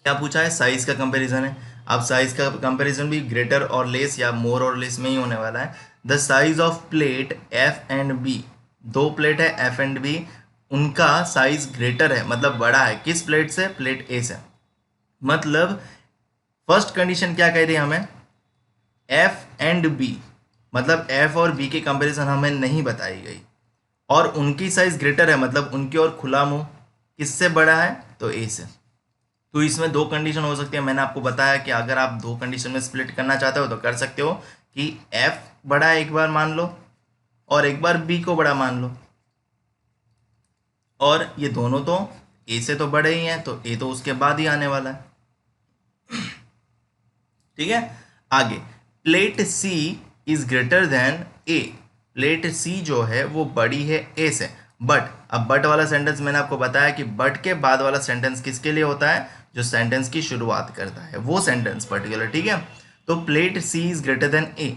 क्या पूछा है, साइज का कंपैरिजन है। अब साइज का कंपैरिजन भी ग्रेटर और लेस या मोर और लेस में ही होने वाला है। The size of plate F and B, दो प्लेट है F एंड B, उनका साइज ग्रेटर है, मतलब बड़ा है, किस प्लेट से, प्लेट A से। मतलब फर्स्ट कंडीशन क्या कह रही है हमें, F एंड B, मतलब F और B की कंपैरिजन हमें नहीं बताई गई, और उनकी साइज ग्रेटर है, मतलब उनकी और खुला मुंह किससे बड़ा है, तो A से। तो इसमें दो कंडीशन हो सकती है। मैंने आपको बताया कि अगर आप दो कंडीशन में स्प्लिट करना चाहते हो तो कर सकते हो कि F बड़ा एक बार मान लो और एक बार B को बड़ा मान लो, और ये दोनों तो A से तो बड़े ही हैं, तो A तो उसके बाद ही आने वाला है। ठीक है, आगे plate C is greater then A, plate C जो है वो बड़ी है A से। बट अब बट वाला सेंटेंस मैंने आपको बताया कि बट के बाद वाला सेंटेंस किसके लिए होता है, जो सेंटेंस की शुरुआत करता है वो सेंटेंस पर्टिकुलर। ठीक है, तो plate C is greater then A।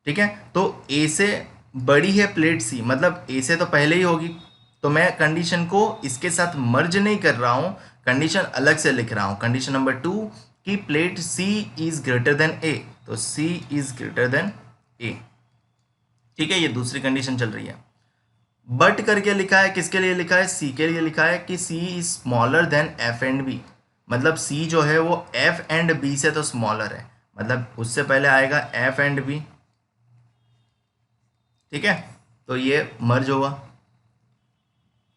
ठीक है, तो A से बड़ी है प्लेट C, मतलब A से तो पहले ही होगी, तो मैं कंडीशन को इसके साथ मर्ज नहीं कर रहा हूं, कंडीशन अलग से लिख रहा हूं। कंडीशन नंबर 2 कि plate C is greater then A, तो C is greater then A। ठीक है, ये दूसरी कंडीशन चल रही है। बट करके लिखा है, किसके लिए लिखा है, C के लिए लिखा है कि C is smaller then F and B, मतलब C जो है वो F एंड B से तो स्मॉलर है, मतलब उससे पहले आएगा F एंड B। ठीक है, तो ये मर्ज हुआ।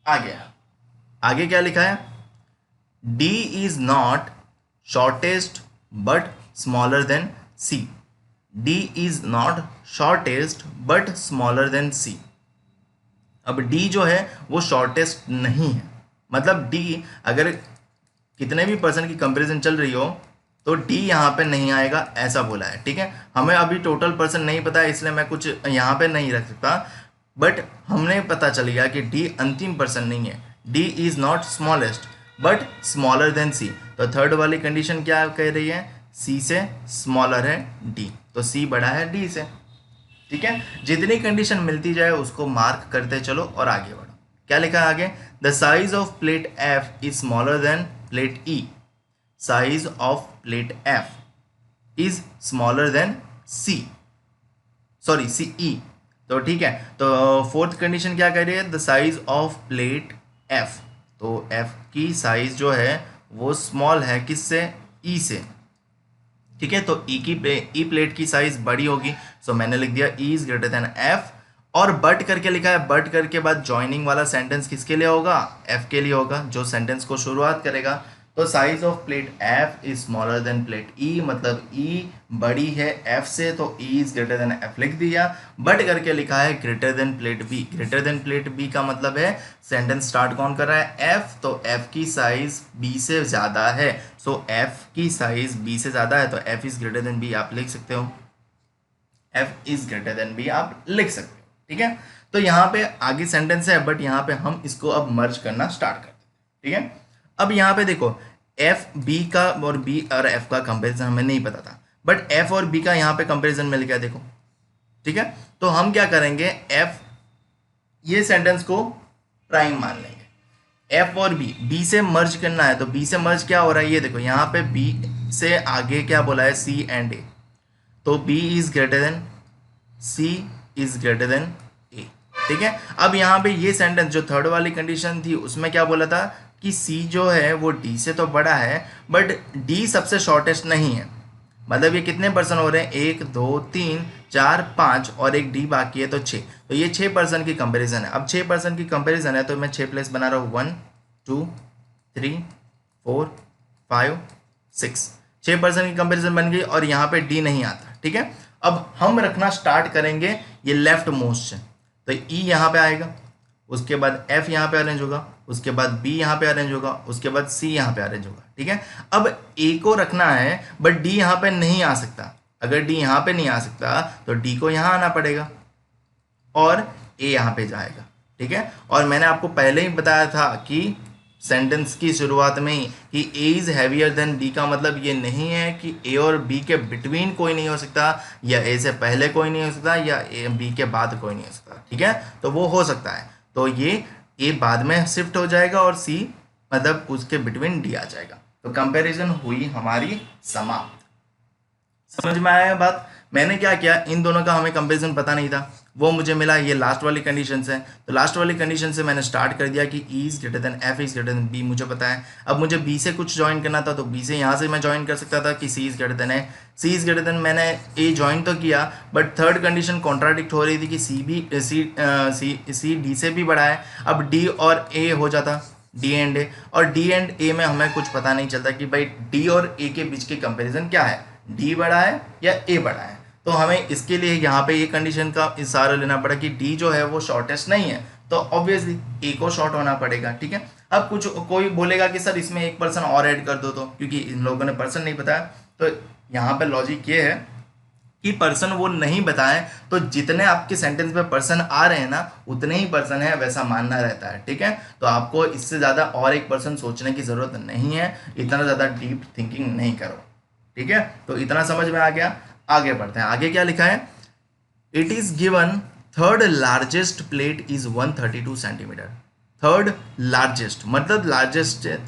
आगे क्या लिखा है, D is not shortest but smaller than C, D is not shortest but smaller than C। अब D जो है वो शॉर्टेस्ट नहीं है, मतलब D अगर कितने भी पर्सन की कंपैरिजन चल रही हो तो D यहाँ पे नहीं आएगा, ऐसा बोला है। ठीक है, हमें अभी टोटल पर्सन नहीं पता है, इसलिए मैं कुछ यहाँ पे नहीं रख सकता, बट हमने पता चल गया कि D अंतिम पर्सन नहीं है। D is not smallest but smaller than C, तो थर्ड वाली कंडीशन क्या कह रही है, C से स्मॉलर है D, तो C बड़ा है D से। ठीक है, जितनी कंडीशन मिलती जाए उसको मार्क करते चलो और आगे बढ़ो। क्या लिखा है आगे? The size of plate F is smaller than plate E. Size of plate F is smaller than C, sorry C E. तो ठीक है, तो फोर्थ कंडीशन क्या कह रही है? The size of plate F. तो एफ की साइज जो है वो स्मॉल है, किससे? ई से। ठीक है, तो ई प्लेट की साइज बड़ी होगी, सो मैंने लिख दिया ई इज ग्रेटर देन एफ। और बट करके लिखा है, बट करके बाद ज्वाइनिंग वाला सेंटेंस किसके लिए होगा? एफ के लिए होगा, जो सेंटेंस को शुरुआत करेगा। तो size of plate F is smaller than plate E, मतलब ई बड़ी है एफ से, तो E is greater than F लिख दिया। बट करके लिखा है greater than plate B. Greater than plate B का मतलब है सेंटेंस स्टार्ट कौन कर रहा है? एफ, तो एफ की साइज बी से ज़्यादा है, सो एफ की साइज बी से ज़्यादा है, तो F is greater than B आप लिख सकते हो। F is greater than B आप लिख सकते हो। ठीक है, तो यहाँ पे आगे सेंटेंस है, बट यहाँ पे हम इसको अब मर्ज करना स्टार्ट करते हैं। ठीक है, अब यहाँ पे देखो एफ बी का और बी और एफ का कंपैरिजन हमें नहीं पता था, बट एफ और बी का यहाँ पे कंपैरिजन मिल गया देखो। ठीक है, तो हम क्या करेंगे? एफ, ये सेंटेंस को प्राइम मान लेंगे। एफ और बी से मर्ज करना है, तो बी से मर्ज क्या हो रहा है? ये देखो यहाँ पे बी से आगे क्या बोला है? सी एंड ए, तो B is greater than C is greater than A. ठीक है, अब यहाँ पे ये सेंटेंस जो थर्ड वाली कंडीशन थी उसमें क्या बोला था कि सी जो है वो डी से तो बड़ा है, बट डी सबसे शॉर्टेस्ट नहीं है। मतलब ये कितने पर्सन हो रहे हैं? 1 2 3 4 5 और एक डी बाकी है, तो 6। तो ये 6 पर्सन की कंपैरिजन है। अब 6 पर्सन की कंपैरिजन है, तो मैं 6 प्लेस बना रहा हूँ, 1 2 3 4 5 6। 6 पर्सन की कंपैरिजन बन गई और यहाँ पे डी नहीं आता। ठीक है, अब हम रखना स्टार्ट करेंगे ये लेफ्ट मोस्ट से, तो ई यहाँ पे आएगा, उसके बाद एफ यहाँ पे अरेंज होगा, उसके बाद बी यहाँ पे अरेंज होगा, उसके बाद सी यहाँ पे अरेंज होगा। ठीक है, अब ए को रखना है, बट डी यहाँ पे नहीं आ सकता। अगर डी यहाँ पे नहीं आ सकता तो डी को यहाँ आना पड़ेगा और ए यहाँ पे जाएगा। ठीक है, और मैंने आपको पहले ही बताया था कि सेंटेंस की शुरुआत में ही कि A is heavier than B का मतलब ये नहीं है कि ए और बी के बिटवीन कोई नहीं हो सकता, या ए से पहले कोई नहीं हो सकता, या ए बी के बाद कोई नहीं हो सकता। ठीक है, तो वो हो सकता है, तो ये ए बाद में शिफ्ट हो जाएगा और सी मतलब उसके बिटवीन डी आ जाएगा। तो कंपैरिजन हुई हमारी समाप्त। समझ में आया बात? मैंने क्या किया, इन दोनों का हमें कंपैरिजन पता नहीं था, वो मुझे मिला ये लास्ट वाली कंडीशन से, तो लास्ट वाली कंडीशन से मैंने स्टार्ट कर दिया कि E is greater than F is greater than B मुझे पता है। अब मुझे बी से कुछ ज्वाइन करना था, तो बी से यहाँ से मैं ज्वाइन कर सकता था कि C is greater than A. C is greater than मैंने ए ज्वाइन तो किया, बट थर्ड कंडीशन कॉन्ट्राडिक्ट हो रही थी कि सी डी से भी बड़ा है। अब डी और ए हो जाता, डी एंड ए, और डी एंड ए में हमें कुछ पता नहीं चलता कि भाई डी और ए के बीच के कंपेरिजन क्या है, डी बड़ा है या ए बड़ा है। तो हमें इसके लिए यहाँ पे ये कंडीशन का सहारा लेना पड़ा कि डी जो है वो शॉर्टेस्ट नहीं है, तो ऑब्वियसली ए को शॉर्ट होना पड़ेगा। ठीक है, अब कुछ कोई बोलेगा कि सर इसमें एक पर्सन और ऐड कर दो, तो क्योंकि इन लोगों ने पर्सन नहीं बताया, तो यहाँ पे लॉजिक ये है कि पर्सन वो नहीं बताएं, तो जितने आपके सेंटेंस में पर्सन आ रहे हैं ना उतने ही पर्सन है वैसा मानना रहता है। ठीक है, तो आपको इससे ज़्यादा और एक पर्सन सोचने की ज़रूरत नहीं है, इतना ज़्यादा डीप थिंकिंग नहीं करो। ठीक है, तो इतना समझ में आ गया। आगे बढ़ते हैं, आगे क्या लिखा है? It is given third largest plate is 132 centimetre. Third largest मतलब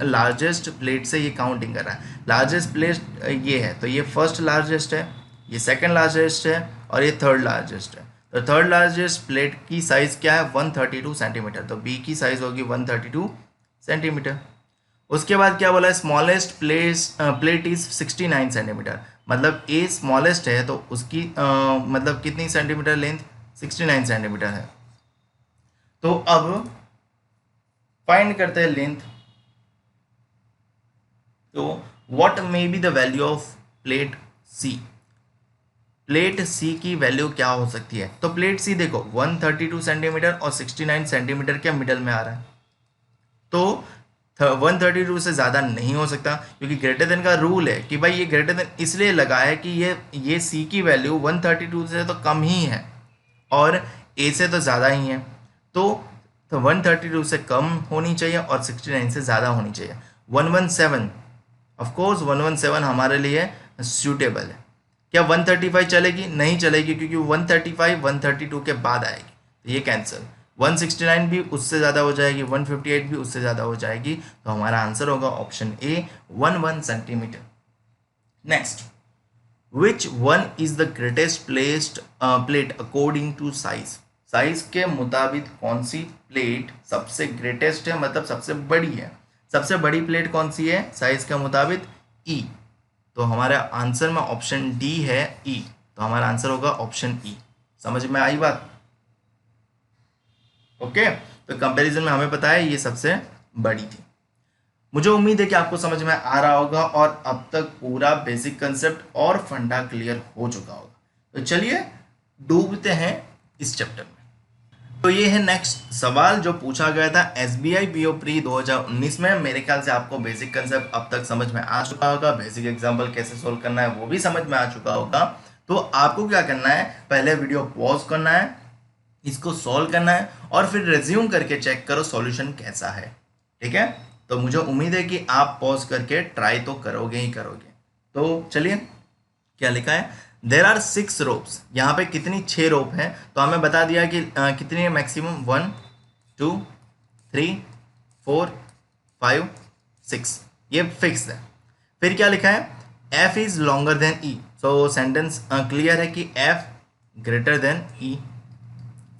लार्जेस्ट प्लेट से ये काउंटिंग कर रहा है। लार्जेस्ट प्लेट ये है, तो ये फर्स्ट लार्जेस्ट है, ये सेकंड लार्जेस्ट है और ये थर्ड लार्जेस्ट है। तो थर्ड लार्जेस्ट प्लेट की साइज क्या है? 132 सेंटीमीटर, तो बी की साइज होगी 132 सेंटीमीटर। उसके बाद क्या बोला है? स्मॉलेस्ट प्लेट इज 69 सेंटीमीटर, मतलब ए स्मॉलेस्ट है तो उसकी मतलब कितनी सेंटीमीटर लेंथ? 69 सेंटीमीटर है। तो अब फाइंड करते हैं लेंथ। तो what may be the value of plate C? Plate C की वैल्यू क्या हो सकती है? तो प्लेट सी देखो 132 सेंटीमीटर और 69 सेंटीमीटर के मिडल में आ रहा है, तो 132 से ज़्यादा नहीं हो सकता, क्योंकि ग्रेटर देन का रूल है कि भाई ये ग्रेटर देन इसलिए लगा है कि ये सी की वैल्यू 132 से तो कम ही है और ए से तो ज़्यादा ही है, तो 132 से कम होनी चाहिए और 69 से ज़्यादा होनी चाहिए। 117 ऑफकोर्स 117 हमारे लिए सूटेबल है। क्या 135 चलेगी? नहीं चलेगी, क्योंकि 135 132 के बाद आएगी, तो ये कैंसिल। 169 भी उससे ज़्यादा हो जाएगी, 158 भी उससे ज़्यादा हो जाएगी, तो हमारा आंसर होगा option A 11 centimetre. Next, which one is the greatest plate according to size? Size के मुताबिक कौन सी प्लेट सबसे ग्रेटेस्ट है, मतलब सबसे बड़ी है? सबसे बड़ी प्लेट कौन सी है साइज के मुताबिक? ई। तो हमारा आंसर में ऑप्शन डी है ई, तो हमारा आंसर होगा ऑप्शन ई। समझ में आई बात? ओके, तो कंपैरिजन में हमें पता है ये सबसे बड़ी थी। मुझे उम्मीद है कि आपको समझ में आ रहा होगा और अब तक पूरा बेसिक कंसेप्ट और फंडा क्लियर हो चुका होगा। तो चलिए डूबते हैं इस चैप्टर में। तो ये है नेक्स्ट सवाल जो पूछा गया था SBI PO प्री 2019 में। मेरे ख्याल से आपको बेसिक कंसेप्ट अब तक समझ में आ चुका होगा, बेसिक एग्जांपल कैसे सोल्व करना है वो भी समझ में आ चुका होगा। तो आपको क्या करना है, पहले वीडियो पॉज करना है, इसको सॉल्व करना है और फिर रिज्यूम करके चेक करो सॉल्यूशन कैसा है। ठीक है, तो मुझे उम्मीद है कि आप पॉज करके ट्राई तो करोगे ही करोगे। तो चलिए, क्या लिखा है, देर आर 6 रोप्स। यहाँ पे कितनी 6 रोप है, तो हमें बता दिया कि कितनी है मैक्सिमम, 1 2 3 4 5 6, ये फिक्स है। फिर क्या लिखा है, F is longer than E। So sentence clear है कि F ग्रेटर देन E।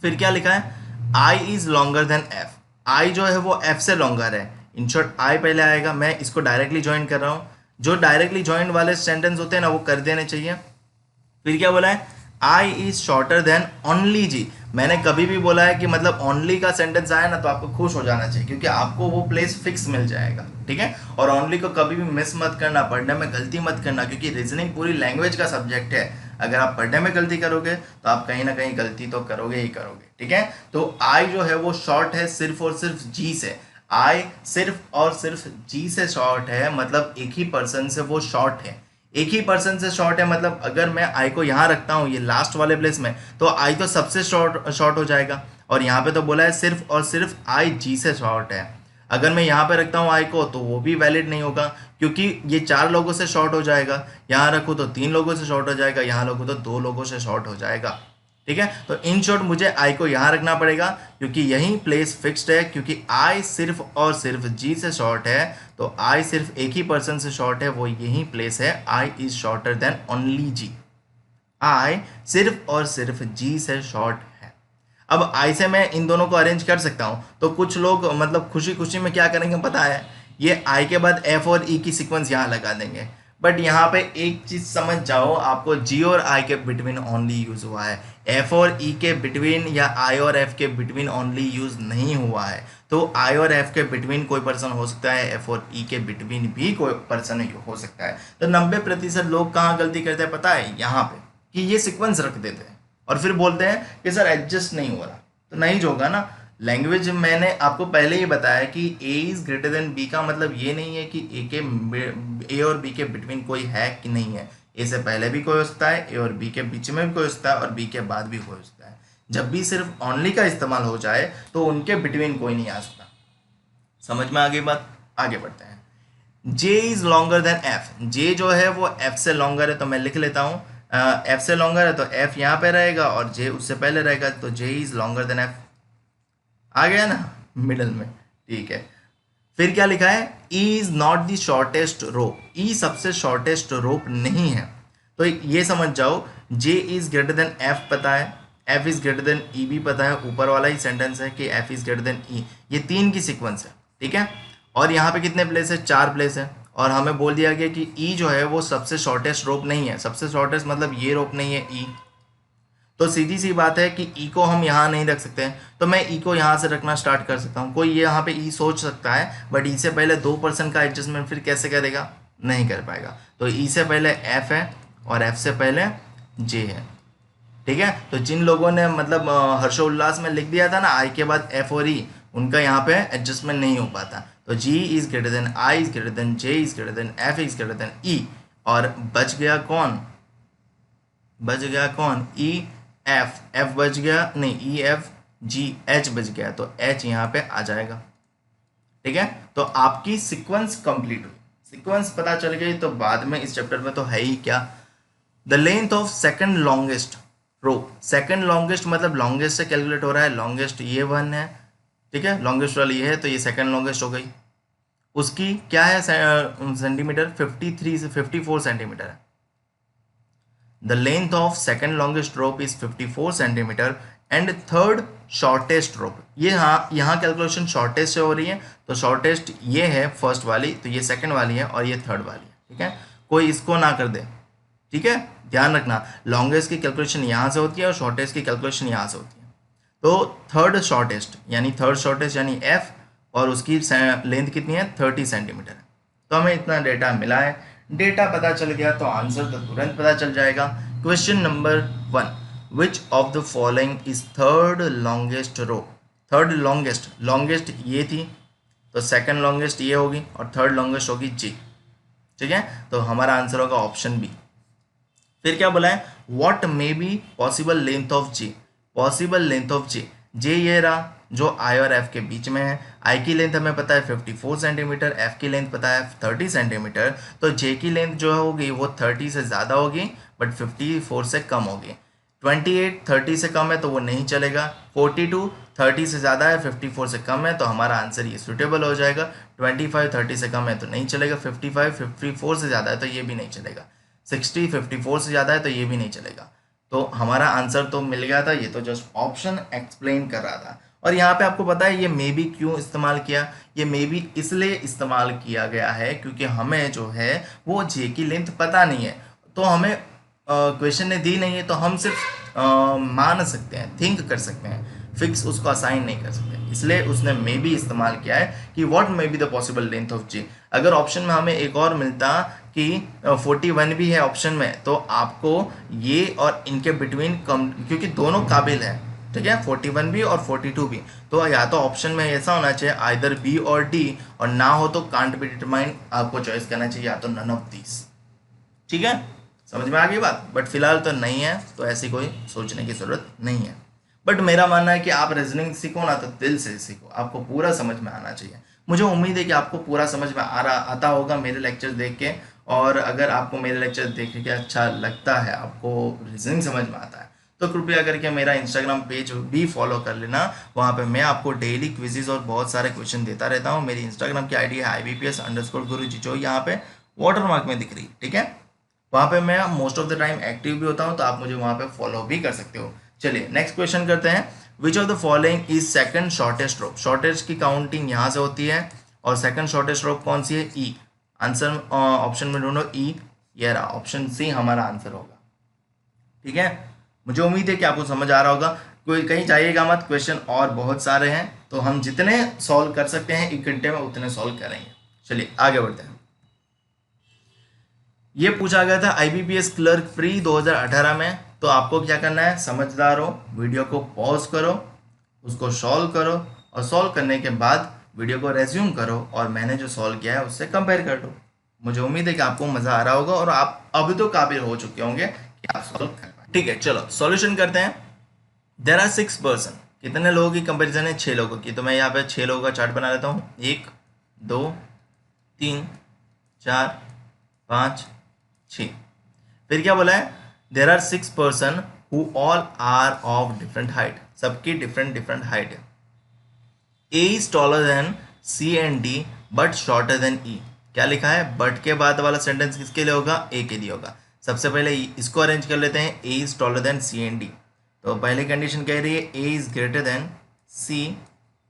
फिर क्या लिखा है, I is longer than F। I जो है वो F से लॉन्गर है। इन शॉर्ट I पहले आएगा, मैं इसको डायरेक्टली ज्वाइन कर रहा हूँ। जो डायरेक्टली ज्वाइन वाले सेंटेंस होते हैं ना वो कर देने चाहिए। फिर क्या बोला है, I is shorter than only G। मैंने कभी भी बोला है कि मतलब ओनली का सेंटेंस आया ना तो आपको खुश हो जाना चाहिए, क्योंकि आपको वो प्लेस फिक्स मिल जाएगा। ठीक है, और ओनली को कभी भी मिस मत करना, पढ़ने में गलती मत करना, क्योंकि रीजनिंग पूरी लैंग्वेज का सब्जेक्ट है। अगर आप पढ़ने में गलती करोगे तो आप कहीं ना कहीं गलती तो करोगे ही करोगे। ठीक है, तो I जो है वो शॉर्ट है सिर्फ और सिर्फ G से। I सिर्फ और सिर्फ G से शॉर्ट है, मतलब एक ही पर्सन से वो शॉर्ट है। एक ही पर्सन से शॉर्ट है, मतलब अगर मैं आई को यहाँ रखता हूँ ये लास्ट वाले प्लेस में, तो आई तो सबसे शॉर्ट हो जाएगा। और यहाँ पे तो बोला है सिर्फ और सिर्फ आई जी से शॉर्ट है। अगर मैं यहाँ पे रखता हूँ आई को तो वो भी वैलिड नहीं होगा, क्योंकि ये 4 लोगों से शॉर्ट हो जाएगा। यहाँ रखूँ तो 3 लोगों से शॉर्ट हो जाएगा, यहाँ रखूँ तो 2 लोगों से शॉर्ट हो जाएगा। ठीक है, तो इन शॉर्ट मुझे आई को यहाँ रखना पड़ेगा, क्योंकि यही प्लेस फिक्स्ड है, क्योंकि आई सिर्फ और सिर्फ जी से शॉर्ट है। तो आई सिर्फ एक ही पर्सन से शॉर्ट है, वो यही प्लेस है। I is shorter than only जी। आई सिर्फ और सिर्फ जी से शॉर्ट है। अब आई से मैं इन दोनों को अरेंज कर सकता हूँ, तो कुछ लोग मतलब खुशी खुशी में क्या करेंगे पता है, ये आई के बाद एफ और ई की सीक्वेंस यहाँ लगा देंगे। बट यहाँ पे एक चीज समझ जाओ, आपको जी और आई के बिटवीन ओनली यूज हुआ है, एफ और ई के बिटवीन या आई और एफ के बिटवीन ओनली यूज नहीं हुआ है। तो आई और एफ के बिटवीन कोई पर्सन हो सकता है, एफ और ई के बिटवीन भी कोई पर्सन हो सकता है। तो 90% लोग कहाँ गलती करते हैं पता है, यहाँ पे, कि ये सीक्वेंस रख देते हैं और फिर बोलते हैं कि सर एडजस्ट नहीं हो रहा। तो नहीं जो होगा ना, लैंग्वेज मैंने आपको पहले ही बताया कि A is greater than B का मतलब ये नहीं है कि ए और बी के बिटवीन कोई है कि नहीं है। ए से पहले भी कोई हो सकता है, ए और बी के बीच में भी कोई हो सकता है, और बी के बाद भी कोई हो सकता है। जब भी सिर्फ ओनली का इस्तेमाल हो जाए तो उनके बिटवीन कोई नहीं आ सकता। समझ में आ गई बात? आगे बढ़ते हैं। जे इज लॉन्गर देन एफ। जे जो है वो एफ से लॉन्गर है, तो मैं लिख लेता हूँ एफ से लॉन्गर है तो एफ यहाँ पे रहेगा और जे उससे पहले रहेगा, तो जे इज लॉन्गर देन एफ। आ गया ना मिडल में? ठीक है, फिर क्या लिखा है, E is not the shortest rope. E सबसे शॉर्टेस्ट रोप नहीं है। तो ये समझ जाओ, J is greater than F पता है, F is greater than E भी पता है, ऊपर वाला ही सेंटेंस है कि F is greater than E. ये 3 की सीक्वेंस है। ठीक है, और यहाँ पे कितने प्लेस है, 4 प्लेस है। और हमें बोल दिया गया कि ई जो है वो सबसे शॉर्टेस्ट रोप नहीं है। सबसे शॉर्टेस्ट मतलब ये रोप नहीं है ई। तो सीधी सी बात है कि ई को हम यहाँ नहीं रख सकते हैं, तो मैं ई को यहाँ से रखना स्टार्ट कर सकता हूँ। कोई ये यहाँ पे ई सोच सकता है, बट ई से पहले 2% का एडजस्टमेंट फिर कैसे करेगा, नहीं कर पाएगा। तो ई से पहले एफ है और एफ से पहले जे है। ठीक है, तो जिन लोगों ने मतलब हर्षोल्लास में लिख दिया था ना आई के बाद एफ और ई, उनका यहाँ पे एडजस्टमेंट नहीं हो पाता। तो G is greater than I is greater than J is greater than F is greater than E. और बच गया कौन, बच गया कौन, ई एफ। एफ बच गया नहीं, ई एफ जी एच बच गया, तो एच यहाँ पे आ जाएगा। ठीक है, तो आपकी सीक्वेंस कंप्लीट हुई। सीक्वेंस पता चल गई तो बाद में इस चैप्टर में तो है ही क्या, the length of second longest row, second longest मतलब लॉन्गेस्ट से कैलकुलेट हो रहा है, लॉन्गेस्ट ये वन है, ठीक है, लॉन्गेस्ट वाली ये है, तो ये सेकंड लॉन्गेस्ट हो गई। उसकी क्या है सेंटीमीटर, 53 से 54 सेंटीमीटर है। The length of second longest rope is 54 centimetre and third shortest rope, ये यहाँ कैलकुलेशन शॉर्टेस्ट से हो रही है, तो शॉर्टेस्ट ये है फर्स्ट वाली, तो ये सेकंड वाली है और ये थर्ड वाली है, ठीक है, कोई इसको ना कर दे, ठीक है, ध्यान रखना, लॉन्गेस्ट की कैलकुलेशन यहाँ से होती है और शॉर्टेस्ट की कैलकुलेशन यहाँ से होती है। तो थर्ड शॉर्टेस्ट यानी एफ, और उसकी लेंथ कितनी है, 30 सेंटीमीटर है। तो हमें इतना डेटा मिला है, डेटा पता चल गया तो आंसर तो तुरंत पता चल जाएगा। Question number 1, which of the following is third longest row, third longest ये थी, तो सेकंड लॉन्गेस्ट ये होगी और थर्ड लॉन्गेस्ट होगी जी, ठीक है, तो हमारा आंसर होगा ऑप्शन बी। फिर क्या बोला है, what may be possible length of G, possible length of J, J ये रहा जो आई और एफ के बीच में है, आई की लेंथ हमें पता है 54 सेंटीमीटर, एफ की लेंथ पता है 30 सेंटीमीटर, तो जे की लेंथ जो होगी वो 30 से ज़्यादा होगी बट 54 से कम होगी। 28 30 से कम है तो वो नहीं चलेगा, 42 30 से ज़्यादा है 54 से कम है, तो हमारा आंसर ये सूटेबल हो जाएगा। 25 30 से कम है तो नहीं चलेगा, 55 54 से ज़्यादा है तो ये भी नहीं चलेगा, 60 54 से ज़्यादा है तो ये भी नहीं चलेगा। तो हमारा आंसर तो मिल गया था, ये तो जस्ट ऑप्शन एक्सप्लेन कर रहा था। और यहाँ पे आपको पता है ये मे बी क्यों इस्तेमाल किया, ये मे बी इसलिए इस्तेमाल किया गया है क्योंकि हमें जो है वो जे की लेंथ पता नहीं है, तो हमें क्वेश्चन ने दी नहीं है, तो हम सिर्फ मान सकते हैं, थिंक कर सकते हैं, फिक्स उसको असाइन नहीं कर सकते, इसलिए उसने मे बी इस्तेमाल किया है कि what may be the possible length of J. अगर ऑप्शन में हमें एक और मिलता कि 41 भी है ऑप्शन में, तो आपको ये और इनके बिटवीन कम, क्योंकि दोनों काबिल है, ठीक है, 41 भी और 42 भी, तो या तो ऑप्शन में ऐसा होना चाहिए आइदर बी और डी, और ना हो तो कांट बी डिटरमाइन, आपको चॉइस करना चाहिए या तो नन ऑफ दीस, ठीक है, समझ में आ गई बात। बट फिलहाल तो नहीं है, तो ऐसी कोई सोचने की जरूरत नहीं है। बट मेरा मानना है कि आप रीजनिंग सीखो ना तो दिल से सीखो, आपको पूरा समझ में आना चाहिए। मुझे उम्मीद है कि आपको पूरा समझ में आता होगा मेरे लेक्चर देख के, और अगर आपको मेरे लेक्चर देख के अच्छा लगता है, आपको रीजनिंग समझ में आता है, तो कृपया करके मेरा इंस्टाग्राम पेज भी फॉलो कर लेना। वहाँ पे मैं आपको डेली क्विजेज और बहुत सारे क्वेश्चन देता रहता हूँ। मेरी इंस्टाग्राम की आईडी है IBPS_गुरुजी, जो यहाँ पे वाटरमार्क में दिख रही, ठीक है, वहाँ पे मैं most of the time active भी होता हूँ, तो आप मुझे वहाँ पे फॉलो भी कर सकते हो। चलिए नेक्स्ट क्वेश्चन करते हैं। विच of the following is second shortest rope, shortest की काउंटिंग यहाँ से होती है, और सेकंड शॉर्टेस्ट रोप कौन सी है, ई। आंसर ऑप्शन में ढूंढो, ई, ये रहा, ऑप्शन सी हमारा आंसर होगा, ठीक है। मुझे उम्मीद है कि आपको समझ आ रहा होगा, कोई कहीं जाइएगा मत, क्वेश्चन और बहुत सारे हैं, तो हम जितने सॉल्व कर सकते हैं 1 घंटे में उतने सॉल्व करेंगे। चलिए आगे बढ़ते हैं। ये पूछा गया था IBPS क्लर्क प्री 2018 में, तो आपको क्या करना है, समझदार हो, वीडियो को पॉज करो, उसको सॉल्व करो, और सॉल्व करने के बाद वीडियो को रेज्यूम करो और मैंने जो सॉल्व किया है उससे कंपेयर कर दो। मुझे उम्मीद है कि आपको मज़ा आ रहा होगा और आप अभी तो काबिल हो चुके होंगे कि आप सॉल्व कर पाए। ठीक है, चलो सॉल्यूशन करते हैं। देयर आर 6 पर्सन, कितने लोगों की कंपेरिजन है, 6 लोगों की, तो मैं यहाँ पे 6 लोगों का चार्ट बना लेता हूँ। 1 2 3 4 5 6। फिर क्या बोला है, there are 6 person who all are of different height, सबकी डिफरेंट हाइट है। A is taller than C and D but shorter than E. क्या लिखा है, बट के बाद वाला सेंटेंस किसके लिए होगा, ए के लिए होगा। सबसे पहले इसको अरेंज कर लेते हैं, A is taller than C and D, तो पहली कंडीशन कह रही है A is greater than C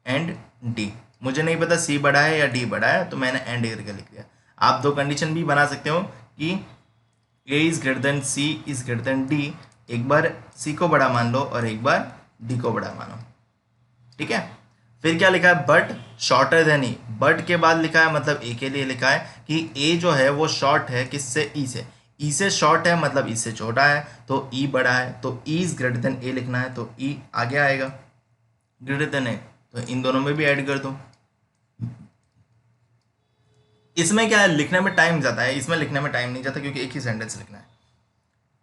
and D. मुझे नहीं पता सी बड़ा है या डी बड़ा है, तो मैंने एंड करके लिख दिया। आप 2 कंडीशन भी बना सकते हो कि A is greater than C is greater than D, एक बार सी को बड़ा मान लो और एक बार डी को बड़ा मानो, ठीक है। फिर क्या लिखा है, but shorter than E, but के बाद लिखा है मतलब ए के लिए लिखा है कि ए जो है वो शॉर्ट है किससे, ई से, ई से शॉर्ट है मतलब ई से छोटा है, तो ई बड़ा है, तो ई इज ग्रेटर देन ए लिखना है, तो ई आगे आएगा, ग्रेटर देन ए, तो इन दोनों में भी ऐड कर दो। इसमें क्या है, लिखने में टाइम जाता है, इसमें लिखने में टाइम नहीं जाता क्योंकि एक ही सेंटेंस लिखना है।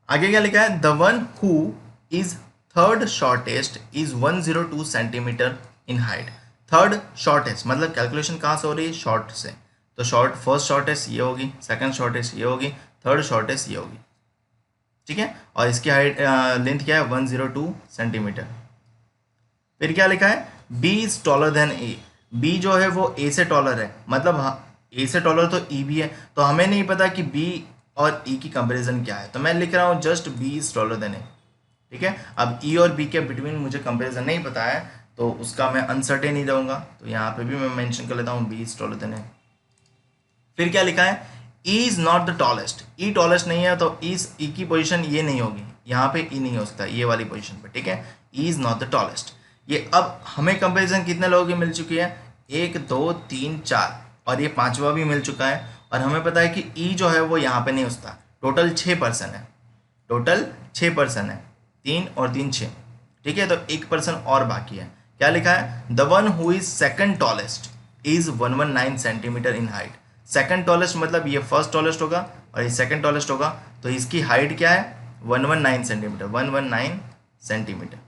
आगे क्या लिखा है, the one who is third shortest is 102 centimetre in height. Third shortest मतलब कैलकुलेशन कहाँ से हो रही है, शॉर्ट से, तो शॉर्ट फर्स्ट शॉर्टेस्ट ये होगी, सेकंड शॉर्टेस्ट ये होगी, थर्ड शॉर्टेस्ट ये होगी, ठीक है, और इसकी हाइट लेंथ क्या है 102 सेंटीमीटर। फिर क्या लिखा है, B is taller than A, B जो है वो ए से टॉलर है, मतलब ए से टॉलर तो ई भी है, तो हमें नहीं पता कि बी और ई की कंपैरिजन क्या है, तो मैं लिख रहा हूँ just B is taller than A. ठीक है, अब ई और बी के बिटवीन मुझे कंपैरिजन नहीं पता है, तो उसका मैं अनसर्टेन ही रहूँगा, तो यहाँ पे भी मैं मेंशन कर लेता हूँ बी इज टॉलर देन ए। फिर क्या लिखा है, E is not the tallest, E tallest नहीं है, तो ई की पोजीशन ये नहीं होगी, यहाँ पे ई नहीं हो सकता ये वाली पोजीशन पे। ठीक है, E is not the tallest. ये अब हमें कंपैरिजन कितने लोगों की मिल चुकी है, 1 2 3 4, और ये पांचवा भी मिल चुका है, और हमें पता है कि ई जो है वो यहाँ पे नहीं होता। टोटल 6% है, टोटल 6% है, 3 और 3 6। ठीक है, तो 1% और बाकी है। क्या लिखा है, the one who is second tallest is 119 centimetre in height. Second tallest मतलब ये फर्स्ट टॉलेस्ट होगा और ये सेकंड टॉलेस्ट होगा, तो इसकी हाइट क्या है 119 सेंटीमीटर, 119 सेंटीमीटर।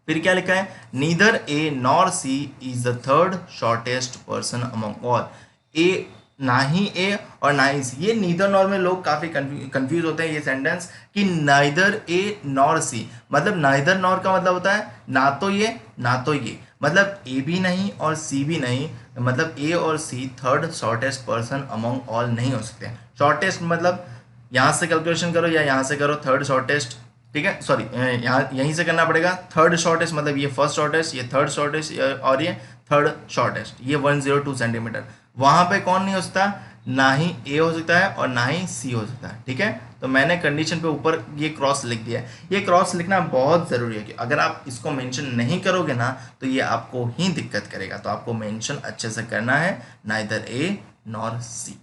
फिर क्या लिखा है, neither A nor C is the third shortest person among all. A ना ही ए और ना ही सी, ये नीदर नॉर में लोग काफ़ी कंफ्यूज होते हैं ये सेंटेंस कि नाइदर ए नॉर सी, मतलब नाइदर नॉर का मतलब होता है ना तो ये ना तो ये, मतलब ए भी नहीं और सी भी नहीं, मतलब ए और C third shortest person among all नहीं हो सकते। शॉर्टेस्ट मतलब यहाँ से कैलकुलेशन करो या यहाँ से करो, थर्ड शॉर्टेस्ट। ठीक है, सॉरी यहाँ यहीं से करना पड़ेगा, थर्ड शॉर्टेस्ट मतलब ये फर्स्ट शॉर्टेस्ट, ये थर्ड शॉर्टेस्ट और ये थर्ड शॉर्टेस्ट, ये 102 सेंटीमीटर। वहाँ पे कौन नहीं हो सकता, ना ही ए हो सकता है और ना ही सी हो सकता है। ठीक है, तो मैंने कंडीशन पे ऊपर ये क्रॉस लिख दिया है। ये क्रॉस लिखना बहुत ज़रूरी है कि अगर आप इसको मेंशन नहीं करोगे ना तो ये आपको ही दिक्कत करेगा, तो आपको मेंशन अच्छे से करना है, नाइदर ए नॉर सी।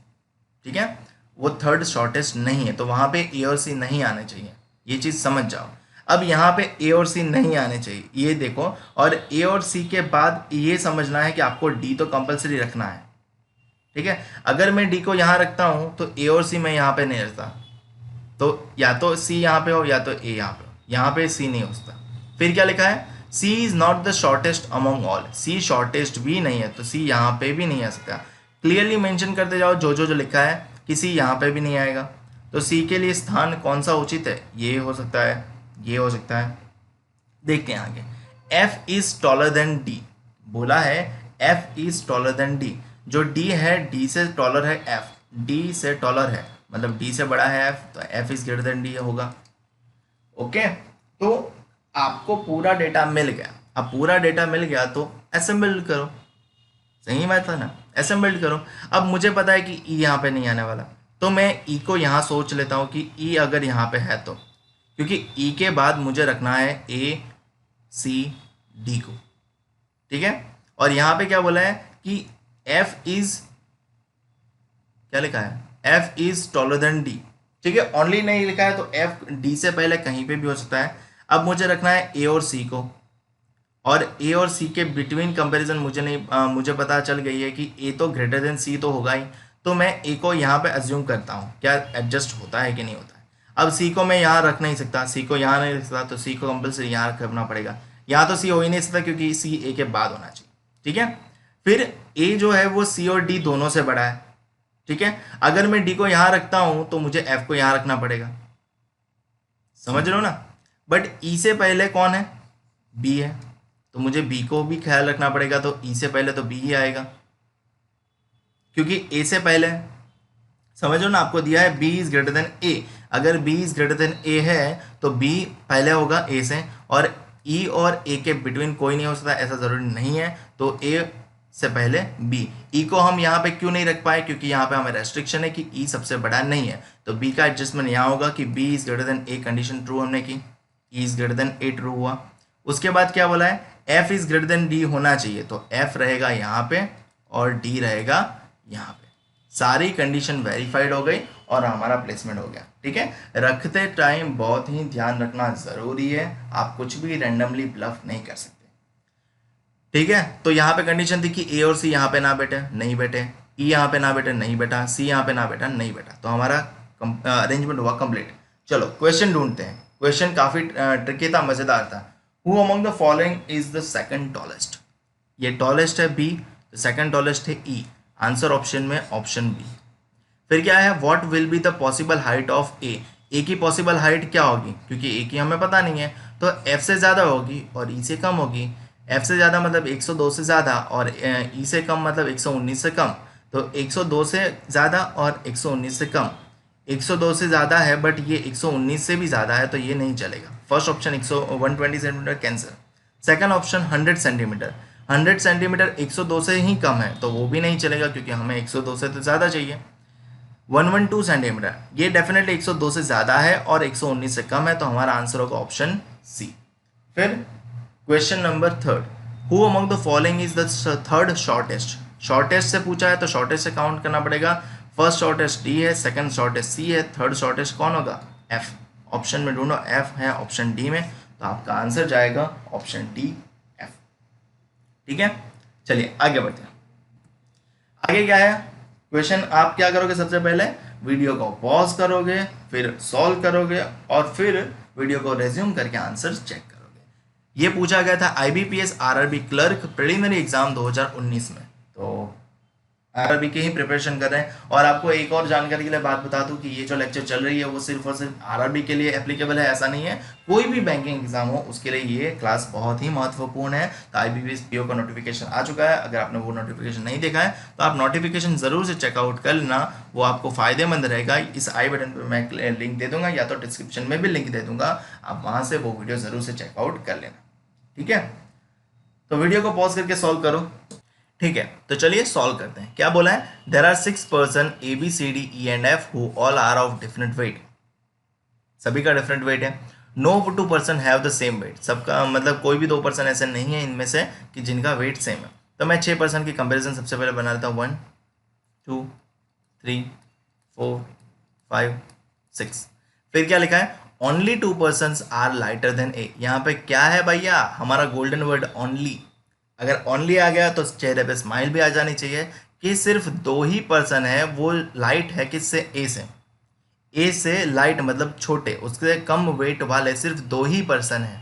ठीक है, वो थर्ड शॉर्टेस्ट नहीं है, तो वहाँ पे ए और सी नहीं आने चाहिए, ये चीज़ समझ जाओ। अब यहाँ पे ए और सी नहीं आने चाहिए, ये देखो, और ए और सी के बाद ये समझना है कि आपको डी तो कंपलसरी रखना है। ठीक है, अगर मैं डी को यहाँ रखता हूँ तो ए और सी मैं यहाँ पे नहीं रखता, तो या तो सी यहाँ पे हो या तो ए यहाँ पे हो, यहाँ पे सी नहीं हो सकता। फिर क्या लिखा है, C is not the shortest among all, C shortest भी नहीं है, तो सी यहाँ पे भी नहीं आ सकता। क्लियरली मेंशन करते जाओ जो लिखा है कि सी यहाँ पे भी नहीं आएगा, तो सी के लिए स्थान कौन सा उचित है, ये हो सकता है, ये हो सकता है। देखते हैं आगे, F is taller then D, बोला है F is taller then D, जो डी है डी से टॉलर है एफ, डी से टॉलर है मतलब डी से बड़ा है एफ, तो F is greater than D होगा। ओके, तो आपको पूरा डेटा मिल गया। अब पूरा डेटा मिल गया तो असेंबल करो, सही बात है ना, असेंबल करो। अब मुझे पता है कि ई यहाँ पे नहीं आने वाला, तो मैं ई को यहाँ सोच लेता हूँ कि ई अगर यहाँ पे है तो, क्योंकि ई के बाद मुझे रखना है ए सी डी को। ठीक है, और यहाँ पे क्या बोला है कि एफ इज, क्या लिखा है, F is taller then D. ठीक है, ओनली नहीं लिखा है, तो एफ डी से पहले कहीं पे भी हो सकता है। अब मुझे रखना है ए और सी को, और ए और सी के बिटवीन कंपैरिजन मुझे नहीं मुझे पता चल गई है कि ए तो ग्रेटर देन सी तो होगा ही, तो मैं ए को यहाँ पे अज्यूम करता हूँ, क्या एडजस्ट होता है कि नहीं होता है। अब सी को मैं यहाँ रख नहीं सकता, सी को यहाँ नहीं रख सकता, तो सी को कंपल्सरी यहाँ रखना पड़ेगा। यहाँ तो सी हो ही नहीं सकता क्योंकि सी ए के बाद होना चाहिए। ठीक है, फिर ए जो है वो सी और डी दोनों से बड़ा है। ठीक है, अगर मैं डी को यहाँ रखता हूँ तो मुझे एफ को यहाँ रखना पड़ेगा, समझ लो ना। बट ई से पहले कौन है, बी है, तो मुझे बी को भी ख्याल रखना पड़ेगा, तो ई से पहले तो बी ही आएगा क्योंकि ए से पहले, समझो ना, आपको दिया है बी इज ग्रेटर देन ए, अगर बी इज ग्रेटर देन ए है तो बी पहले होगा ए से, और ई और ए के बिटवीन कोई नहीं हो सकता, ऐसा ज़रूरी नहीं है, तो ए से पहले बी। ई को हम यहाँ पे क्यों नहीं रख पाए, क्योंकि यहाँ पे हमें रेस्ट्रिक्शन है कि ई सबसे बड़ा नहीं है, तो बी का एडजस्टमेंट यहाँ होगा कि B is greater than A, condition true हमने की, E is greater than A true हुआ। उसके बाद क्या बोला है, F is greater than D होना चाहिए, तो एफ रहेगा यहाँ पे और डी रहेगा यहाँ पे। सारी कंडीशन वेरीफाइड हो गई और हमारा प्लेसमेंट हो गया। ठीक है, रखते टाइम बहुत ही ध्यान रखना ज़रूरी है, आप कुछ भी रैंडमली ब्लफ नहीं कर सकते। ठीक है, तो यहाँ पे कंडीशन थी कि ए और सी यहाँ पे ना बैठे, नहीं बैठे, ई यहाँ पे ना बैठे, नहीं बैठा, सी यहाँ पे ना बैठा, नहीं बैठा, तो हमारा अरेंजमेंट हुआ कंप्लीट। चलो क्वेश्चन ढूंढते हैं। क्वेश्चन काफ़ी ट्रिकी था, मज़ेदार था। Who among the following is the second tallest, ये टॉलेस्ट है बी, सेकंड टॉलेस्ट है ई, आंसर ऑप्शन में ऑप्शन बी। फिर क्या है, what will be the possible height of A, A की पॉसिबल हाइट क्या होगी, क्योंकि ए की हमें पता नहीं है, तो एफ से ज़्यादा होगी और ई से कम होगी। एफ से ज़्यादा मतलब 102 से ज़्यादा और ई से कम मतलब 119 से कम। तो 102 से ज़्यादा और 119 से कम। 102 से ज़्यादा है बट ये 119 से भी ज़्यादा है, तो ये नहीं चलेगा। First option 120 centimetre cancel. Second option 100 centimetre. 100 centimetre 102 से ही कम है, तो वो भी नहीं चलेगा क्योंकि हमें 102 से तो ज़्यादा चाहिए। 112 सेंटीमीटर, ये डेफिनेटली 102 से ज़्यादा है और 119 से कम है, तो हमारा आंसर होगा ऑप्शन सी। फिर question number third, who among the following is the third shortest. Shortest से पूछा है तो शॉर्टेस्ट से काउंट करना पड़ेगा। फर्स्ट शॉर्टेस्ट डी है, सेकंड शॉर्टेस्ट सी है, थर्ड शॉर्टेस्ट कौन होगा, एफ। ऑप्शन में ढूंढो, एफ है ऑप्शन डी में, तो आपका आंसर जाएगा ऑप्शन डी, एफ। ठीक है, चलिए आगे बढ़ते हैं। आगे क्या है क्वेश्चन, आप क्या करोगे, सबसे पहले वीडियो को पॉज करोगे, फिर सॉल्व करोगे और फिर वीडियो को रेज्यूम करके आंसर चेक करोगे। ये पूछा गया था IBPS RRB clerk preliminary exam 2019 में, तो RRB की ही प्रिपरेशन कर रहे हैं। और आपको एक और जानकारी के लिए बात बता दूं कि ये जो लेक्चर चल रही है वो सिर्फ और सिर्फ RRB के लिए एप्लीकेबल है, ऐसा नहीं है। कोई भी बैंकिंग एग्जाम हो उसके लिए ये क्लास बहुत ही महत्वपूर्ण है। तो IBPS PO का नोटिफिकेशन आ चुका है, अगर आपने वो नोटिफिकेशन नहीं देखा है तो आप नोटिफिकेशन ज़रूर से चेकआउट कर लेना, वो आपको फ़ायदेमंद रहेगा। इस आई बटन पर मैं लिंक दे दूंगा या तो डिस्क्रिप्शन में भी लिंक दे दूंगा, आप वहाँ से वो वीडियो ज़रूर से चेकआउट कर लेना। ठीक है, तो वीडियो को पॉज करके सॉल्व करो। ठीक है, तो चलिए सॉल्व करते हैं। क्या बोला है, there are 6 person ABCDE and F who all are of different weight. सभी का डिफरेंट वेट है। No 2 person have the same weight, सबका मतलब कोई भी 2 पर्सन ऐसे नहीं है इनमें से कि जिनका वेट सेम है। तो मैं 6 पर्सन की कंपेरिजन सबसे पहले बना लेता हूँ। 1 2 3 4 5 6। फिर क्या लिखा है, only 2 person are lighter than A. यहाँ पे क्या है भैया, हमारा गोल्डन वर्ड ओनली। अगर ओनली आ गया तो चेहरे पे स्माइल भी आ जानी चाहिए कि सिर्फ 2 ही पर्सन है वो लाइट है, किससे, ए से। ए से लाइट मतलब छोटे, उससे कम वेट वाले सिर्फ 2 ही पर्सन है।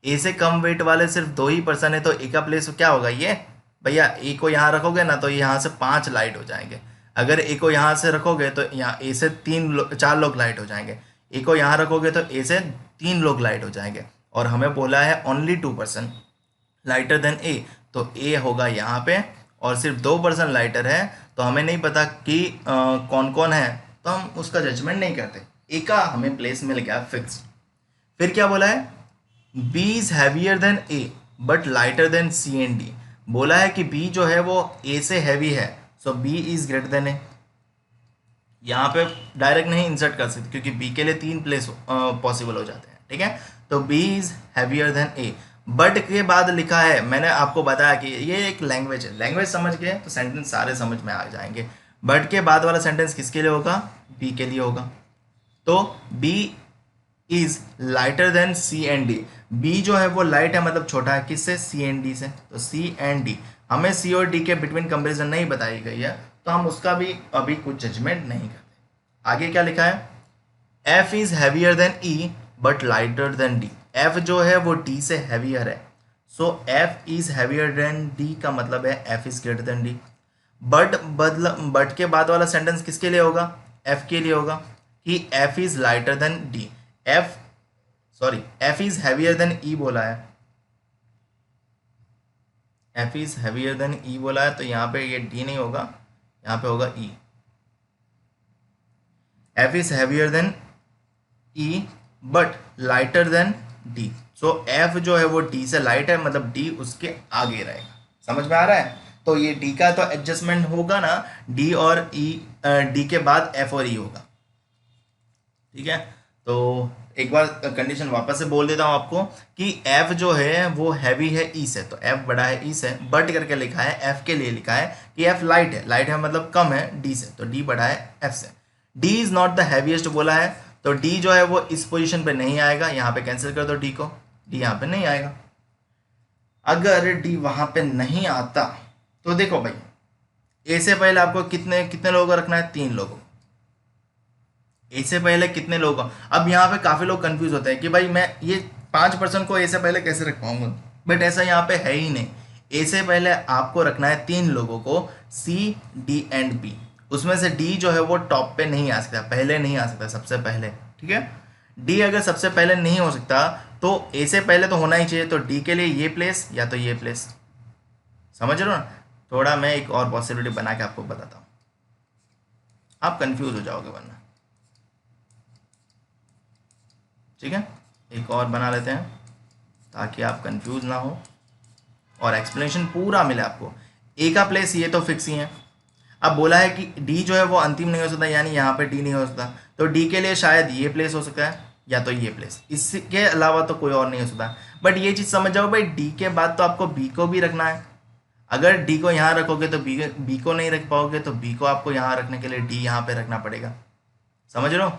ए से कम वेट वाले सिर्फ 2 ही पर्सन है, तो ए का प्लेस क्या होगा, ये भैया। ए को यहाँ रखोगे ना तो यहाँ से 5 लाइट हो जाएंगे। अगर ए को यहाँ से रखोगे तो यहाँ ए से 4 लोग लाइट हो जाएंगे। ए को यहाँ रखोगे तो ए से 3 लोग लाइट हो जाएंगे। और हमें बोला है ओनली 2 पर्सन लाइटर देन ए, तो ए होगा यहाँ पे। और सिर्फ 2 पर्सन लाइटर है, तो हमें नहीं पता कि कौन कौन है, तो हम उसका जजमेंट नहीं करते। ए का हमें प्लेस मिल गया फिक्स। फिर क्या बोला है, B is heavier than A but lighter than C and D. बोला है कि बी जो है वो ए से हैवी है, सो B is greater than A. यहाँ पे डायरेक्ट नहीं इंसर्ट कर सकते क्योंकि बी के लिए 3 प्लेस पॉसिबल हो जाते हैं। ठीक है, तो B is heavier than A. But के बाद लिखा है, मैंने आपको बताया कि ये एक लैंग्वेज है, लैंग्वेज समझ गए तो सेंटेंस सारे समझ में आ जाएंगे। बट के बाद वाला सेंटेंस किसके लिए होगा, बी के लिए होगा। तो B is lighter than C and D. B जो है वो लाइट है मतलब छोटा है, किससे, सी एंड डी से। तो सी एंड डी, हमें सी और डी के बिटवीन कंपेरिजन नहीं बताई गई है, तो हम उसका भी अभी कुछ जजमेंट नहीं करते। आगे क्या लिखा है, F is heavier than E but lighter than D. F जो है वो डी से हैवियर है, so F is heavier than D का मतलब है F is greater than D. But के बाद वाला सेंटेंस किसके लिए होगा, एफ के लिए होगा कि F is lighter than D. F is heavier than E बोला है, F is heavier than E बोला है, तो यहाँ पे ये डी नहीं होगा, यहाँ पे होगा E. F is heavier than E but lighter than D, so F जो है वो डी से लाइट है मतलब डी उसके आगे रहेगा। समझ में आ रहा है, तो ये डी का तो एडजस्टमेंट होगा ना, डी और ई, डी के बाद एफ और ई होगा। ठीक है, तो एक बार कंडीशन वापस से बोल देता हूँ आपको कि एफ जो है वो हैवी है ई से, तो एफ बड़ा है ई से। बट करके लिखा है, एफ के लिए लिखा है कि एफ लाइट है, लाइट है मतलब कम है डी से, तो डी बड़ा है एफ से। D is not the heaviest बोला है, तो डी जो है वो इस पोजीशन पे नहीं आएगा, यहाँ पे कैंसिल कर दो डी को, डी यहाँ पे नहीं आएगा। अगर डी वहां पे नहीं आता तो देखो भाई, ए से पहले आपको कितने कितने लोगों को रखना है, 3 लोगों। ए से पहले कितने लोगों, अब यहाँ पे काफी लोग कंफ्यूज होते हैं कि भाई मैं ये 5% को ए से पहले कैसे रख पाऊंगा, बट ऐसा यहाँ पे है ही नहीं। ए से पहले आपको रखना है 3 लोगों को, सी डी एंड बी। उसमें से डी जो है वो टॉप पे नहीं आ सकता, पहले नहीं आ सकता सबसे पहले, ठीक है। डी अगर सबसे पहले नहीं हो सकता तो ए से पहले तो होना ही चाहिए, तो डी के लिए ये प्लेस या तो ये प्लेस। समझ रहे हो ना? थोड़ा मैं एक और पॉसिबिलिटी बना के आपको बताता हूँ, आप कंफ्यूज हो जाओगे वरना। ठीक है, एक और बना लेते हैं ताकि आप कंफ्यूज ना हो और एक्सप्लेनेशन पूरा मिले आपको। ए का प्लेस ये तो फिक्स ही है। अब बोला है कि डी जो है वो अंतिम नहीं हो सकता, यानी यहाँ पे डी नहीं हो सकता, तो डी के लिए शायद ये प्लेस हो सकता है या तो ये प्लेस, इसके अलावा तो कोई और नहीं हो सकता। बट ये चीज़ समझ जाओ भाई, डी के बाद तो आपको बी को भी रखना है। अगर डी को यहाँ रखोगे तो बी को नहीं रख पाओगे, तो बी को आपको यहाँ रखने के लिए डी यहाँ पे रखना पड़ेगा। समझ रहे हो?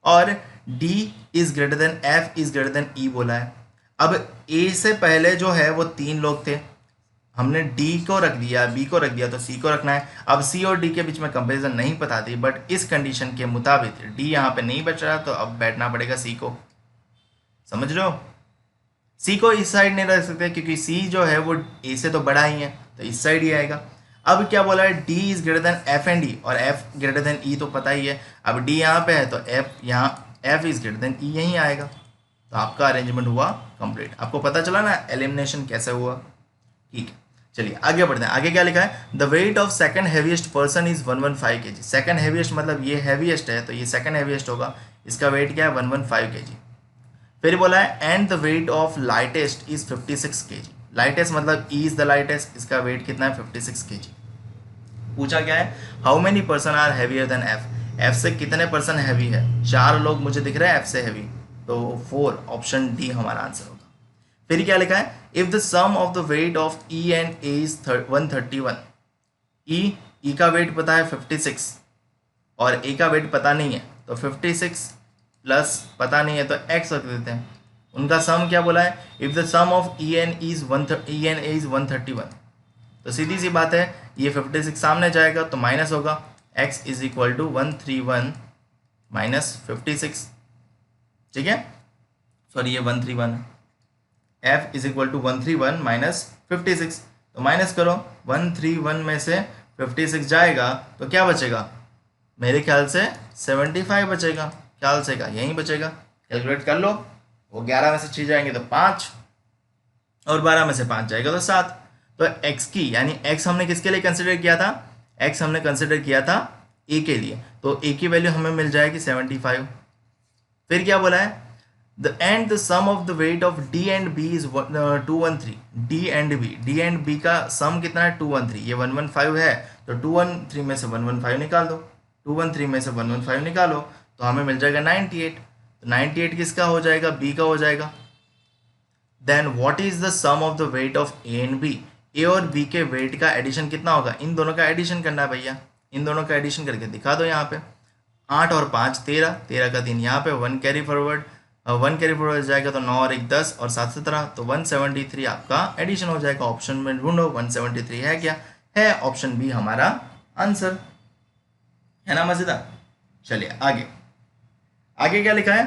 और D is greater than F is greater than E बोला है। अब ए से पहले जो है वो 3 लोग थे, हमने डी को रख दिया, बी को रख दिया, तो सी को रखना है। अब सी और डी के बीच में कंपैरिजन नहीं पता थी, बट इस कंडीशन के मुताबिक डी यहाँ पे नहीं बच रहा, तो अब बैठना पड़ेगा सी को। समझ रहे हो? सी को इस साइड नहीं रख सकते क्योंकि सी जो है वो ए से तो बड़ा ही है, तो इस साइड ही आएगा। अब क्या बोला है, D is greater than F and E, और एफ ग्रेटर देन ई तो पता ही है। अब डी यहाँ पे है तो एफ यहाँ, एफ इज ग्रेटर देन ई यहीं आएगा, तो आपका अरेंजमेंट हुआ कंप्लीट। आपको पता चला ना एलिमिनेशन कैसे हुआ? ठीक है, चलिए आगे बढ़ते हैं। आगे क्या लिखा है, the weight of second heaviest person is 115 kg। Second heaviest मतलब ये हैवीएस्ट है, तो ये सेकंड हैवीएस्ट होगा, इसका वेट क्या है 115 kg। फिर बोला है and the weight of lightest is 56 kg। Lightest मतलब ई इज द लाइटेस्ट, इसका वेट कितना है 56 kg। पूछा क्या है, how many person are heavier than F. F से कितने पर्सन हैवी है? 4 लोग मुझे दिख रहे हैं एफ से हैवी, तो 4, ऑप्शन डी हमारा आंसर होगा। फिर क्या लिखा है, if the sum of the weight of E and A is 131। ई का वेट पता है 56 और ए का वेट पता नहीं है, तो 56 प्लस पता नहीं है तो एक्स रख देते हैं। उनका सम क्या बोला है, if the sum of E and A is 131, तो सीधी सी बात है ये 56 सामने जाएगा तो माइनस होगा, x is equal to 131 minus 56। ठीक है, सॉरी ये 131 है, f is equal to 131 minus 56, तो माइनस करो, 131 में से 56 जाएगा तो क्या बचेगा, मेरे ख्याल से 75 बचेगा, ख्याल से का यहीं बचेगा। कैलकुलेट कर लो, वो 11 में से 6 जाएंगे तो 5 और 12 में से 5 जाएगा तो 7। तो x की यानी x हमने किसके लिए कंसिडर किया था, x हमने कंसिडर किया था a के लिए, तो a की वैल्यू हमें मिल जाएगी 75। फिर क्या बोला है, the sum of the weight of d and b is 213। d and b का सम कितना है 213, ये 115 है, तो 213 में से 115 निकाल दो, 213 में से 115 निकालो तो हमें मिल जाएगा 98। तो 98 किसका हो जाएगा, b का हो जाएगा। Then what is the sum of the weight of A and B. A और बी के वेट का एडिशन कितना होगा, इन दोनों का एडिशन करना है भैया, इन दोनों का एडिशन करके दिखा दो। यहाँ पे 8 और 5 13, 13 का 3 यहाँ पे 1 कैरी फॉरवर्ड, 1 कैरी फॉरवर्ड जाएगा तो 9 और 1 10 और 7 17, तो 173 आपका एडिशन हो जाएगा। ऑप्शन में ढूंढो 173 है क्या, है, ऑप्शन बी हमारा आंसर है ना। मजेदार। चलिए आगे क्या लिखा है,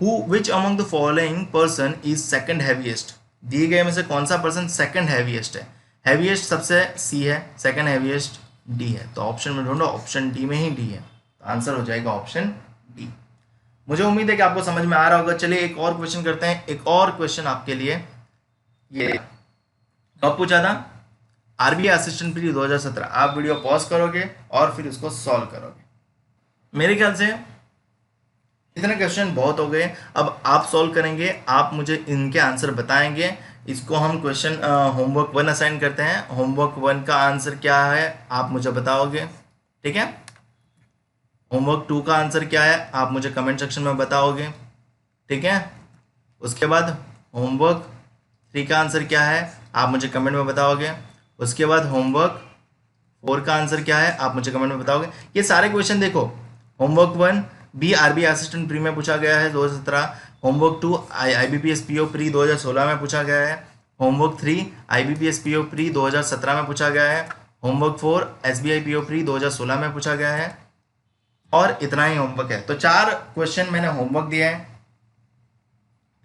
who which among the following person is second heaviest. दिए गए में से कौन सा पर्सन सेकंड हैवीएस्ट है। हैवीएस्ट सबसे सी है, सेकंड हैवीएस्ट डी है, तो ऑप्शन में ढूंढो, ऑप्शन डी में ही डी है, तो आंसर हो जाएगा ऑप्शन डी। मुझे उम्मीद है कि आपको समझ में आ रहा होगा। चलिए एक और क्वेश्चन करते हैं। एक और क्वेश्चन आपके लिए, ये कब पूछा था, आरबीआई असिस्टेंट प्री 2017। आप वीडियो पॉज करोगे और फिर उसको सॉल्व करोगे। मेरे ख्याल से इतने क्वेश्चन बहुत हो गए, अब आप सॉल्व करेंगे, आप मुझे इनके आंसर बताएंगे। इसको हम क्वेश्चन होमवर्क 1 असाइन करते हैं। होमवर्क 1 का आंसर क्या है आप मुझे बताओगे, ठीक है। होमवर्क 2 का आंसर क्या है आप मुझे कमेंट सेक्शन में बताओगे, ठीक है। उसके बाद होमवर्क 3 का आंसर क्या है आप मुझे कमेंट में बताओगे। उसके बाद होमवर्क 4 का आंसर क्या है आप मुझे कमेंट में बताओगे। ये सारे क्वेश्चन देखो, homework 1 B RBI assistant pre में पूछा गया है 2017। होमवर्क 2 आईबीपीएस पीओ प्री 2016 में पूछा गया है। होमवर्क 3 आईबीपीएस पीओ प्री 2017 में पूछा गया है। होमवर्क 4 एसबीआई पीओ प्री 2016 में पूछा गया है, और इतना ही होमवर्क है। तो 4 क्वेश्चन मैंने होमवर्क दिया है,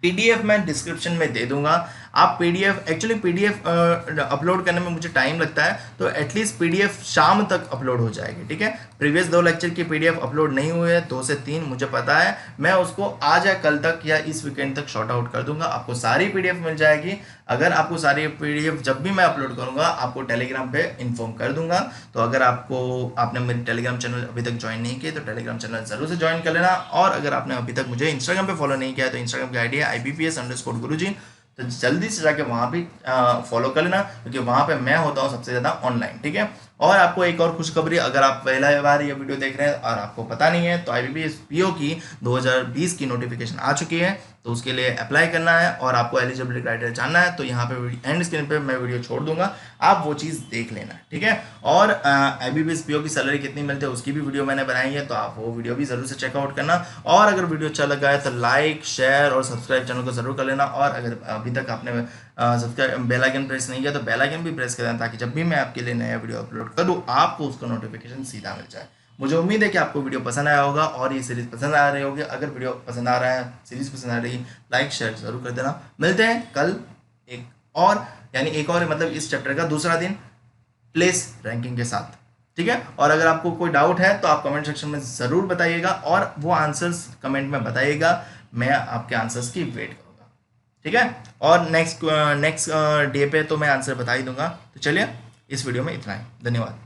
पीडीएफ मैं डिस्क्रिप्शन में दे दूंगा। आप पीडीएफ, एक्चुअली पीडीएफ अपलोड करने में मुझे टाइम लगता है, तो एटलीस्ट पीडीएफ शाम तक अपलोड हो जाएगी, ठीक है। प्रीवियस 2 लेक्चर की पीडीएफ अपलोड नहीं हुए हैं, 2 से 3 मुझे पता है, मैं उसको आज या कल तक या इस वीकेंड तक शॉर्ट आउट कर दूंगा, आपको सारी पीडीएफ मिल जाएगी। अगर आपको सारी पीडीएफ जब भी मैं अपलोड करूंगा आपको टेलीग्राम पे इन्फॉर्म कर दूंगा। तो अगर आपने मेरे टेलीग्राम चैनल अभी तक ज्वाइन नहीं किया तो टेलीग्राम चैनल जरूर से ज्वाइन कर लेना। और अगर आपने अभी तक मुझे इंस्टाग्राम पे फॉलो नहीं किया है तो इंस्टाग्राम की आईडी है IBPS_गुरुजी, तो जल्दी से जाके वहाँ पे फॉलो कर लेना, क्योंकि वहाँ पे मैं होता हूँ सबसे ज़्यादा ऑनलाइन, ठीक है। और आपको एक और खुशखबरी, अगर आप पहला बार ये वीडियो देख रहे हैं और आपको पता नहीं है, तो IBPS PO की 2020 की नोटिफिकेशन आ चुकी है, तो उसके लिए अप्लाई करना है और आपको एलिजिबिलिटी क्राइटेरिया जानना है, तो यहाँ पे एंड स्क्रीन पे मैं वीडियो छोड़ दूंगा, आप वो चीज़ देख लेना, ठीक है। और IBPS PO की सैलरी कितनी मिलती है उसकी भी वीडियो मैंने बनाई है, तो आप वो वीडियो भी ज़रूर से चेकआउट करना। और अगर वीडियो अच्छा लगा है तो लाइक, शेयर और सब्सक्राइब चैनल को ज़रूर कर लेना। और अगर अभी तक आपने सब्सक्राइब बेल आइकन प्रेस नहीं किया तो बेल आइकन भी प्रेस कर देना, ताकि जब भी मैं आपके लिए नया वीडियो अपलोड करूँ आपको उसका नोटिफिकेशन सीधा मिल जाए। मुझे उम्मीद है कि आपको वीडियो पसंद आया होगा और ये सीरीज पसंद आ रही होगी। अगर वीडियो पसंद आ रहा है, सीरीज पसंद आ रही है, लाइक शेयर जरूर कर देना। मिलते हैं कल एक और मतलब इस चैप्टर का दूसरा दिन प्लेस रैंकिंग के साथ, ठीक है। और अगर आपको कोई डाउट है तो आप कमेंट सेक्शन में ज़रूर बताइएगा और वो आंसर्स कमेंट में बताइएगा, मैं आपके आंसर्स की वेट करूँगा, ठीक है। और नेक्स्ट डे पे तो मैं आंसर बता ही दूंगा। तो चलिए इस वीडियो में इतना ही, धन्यवाद।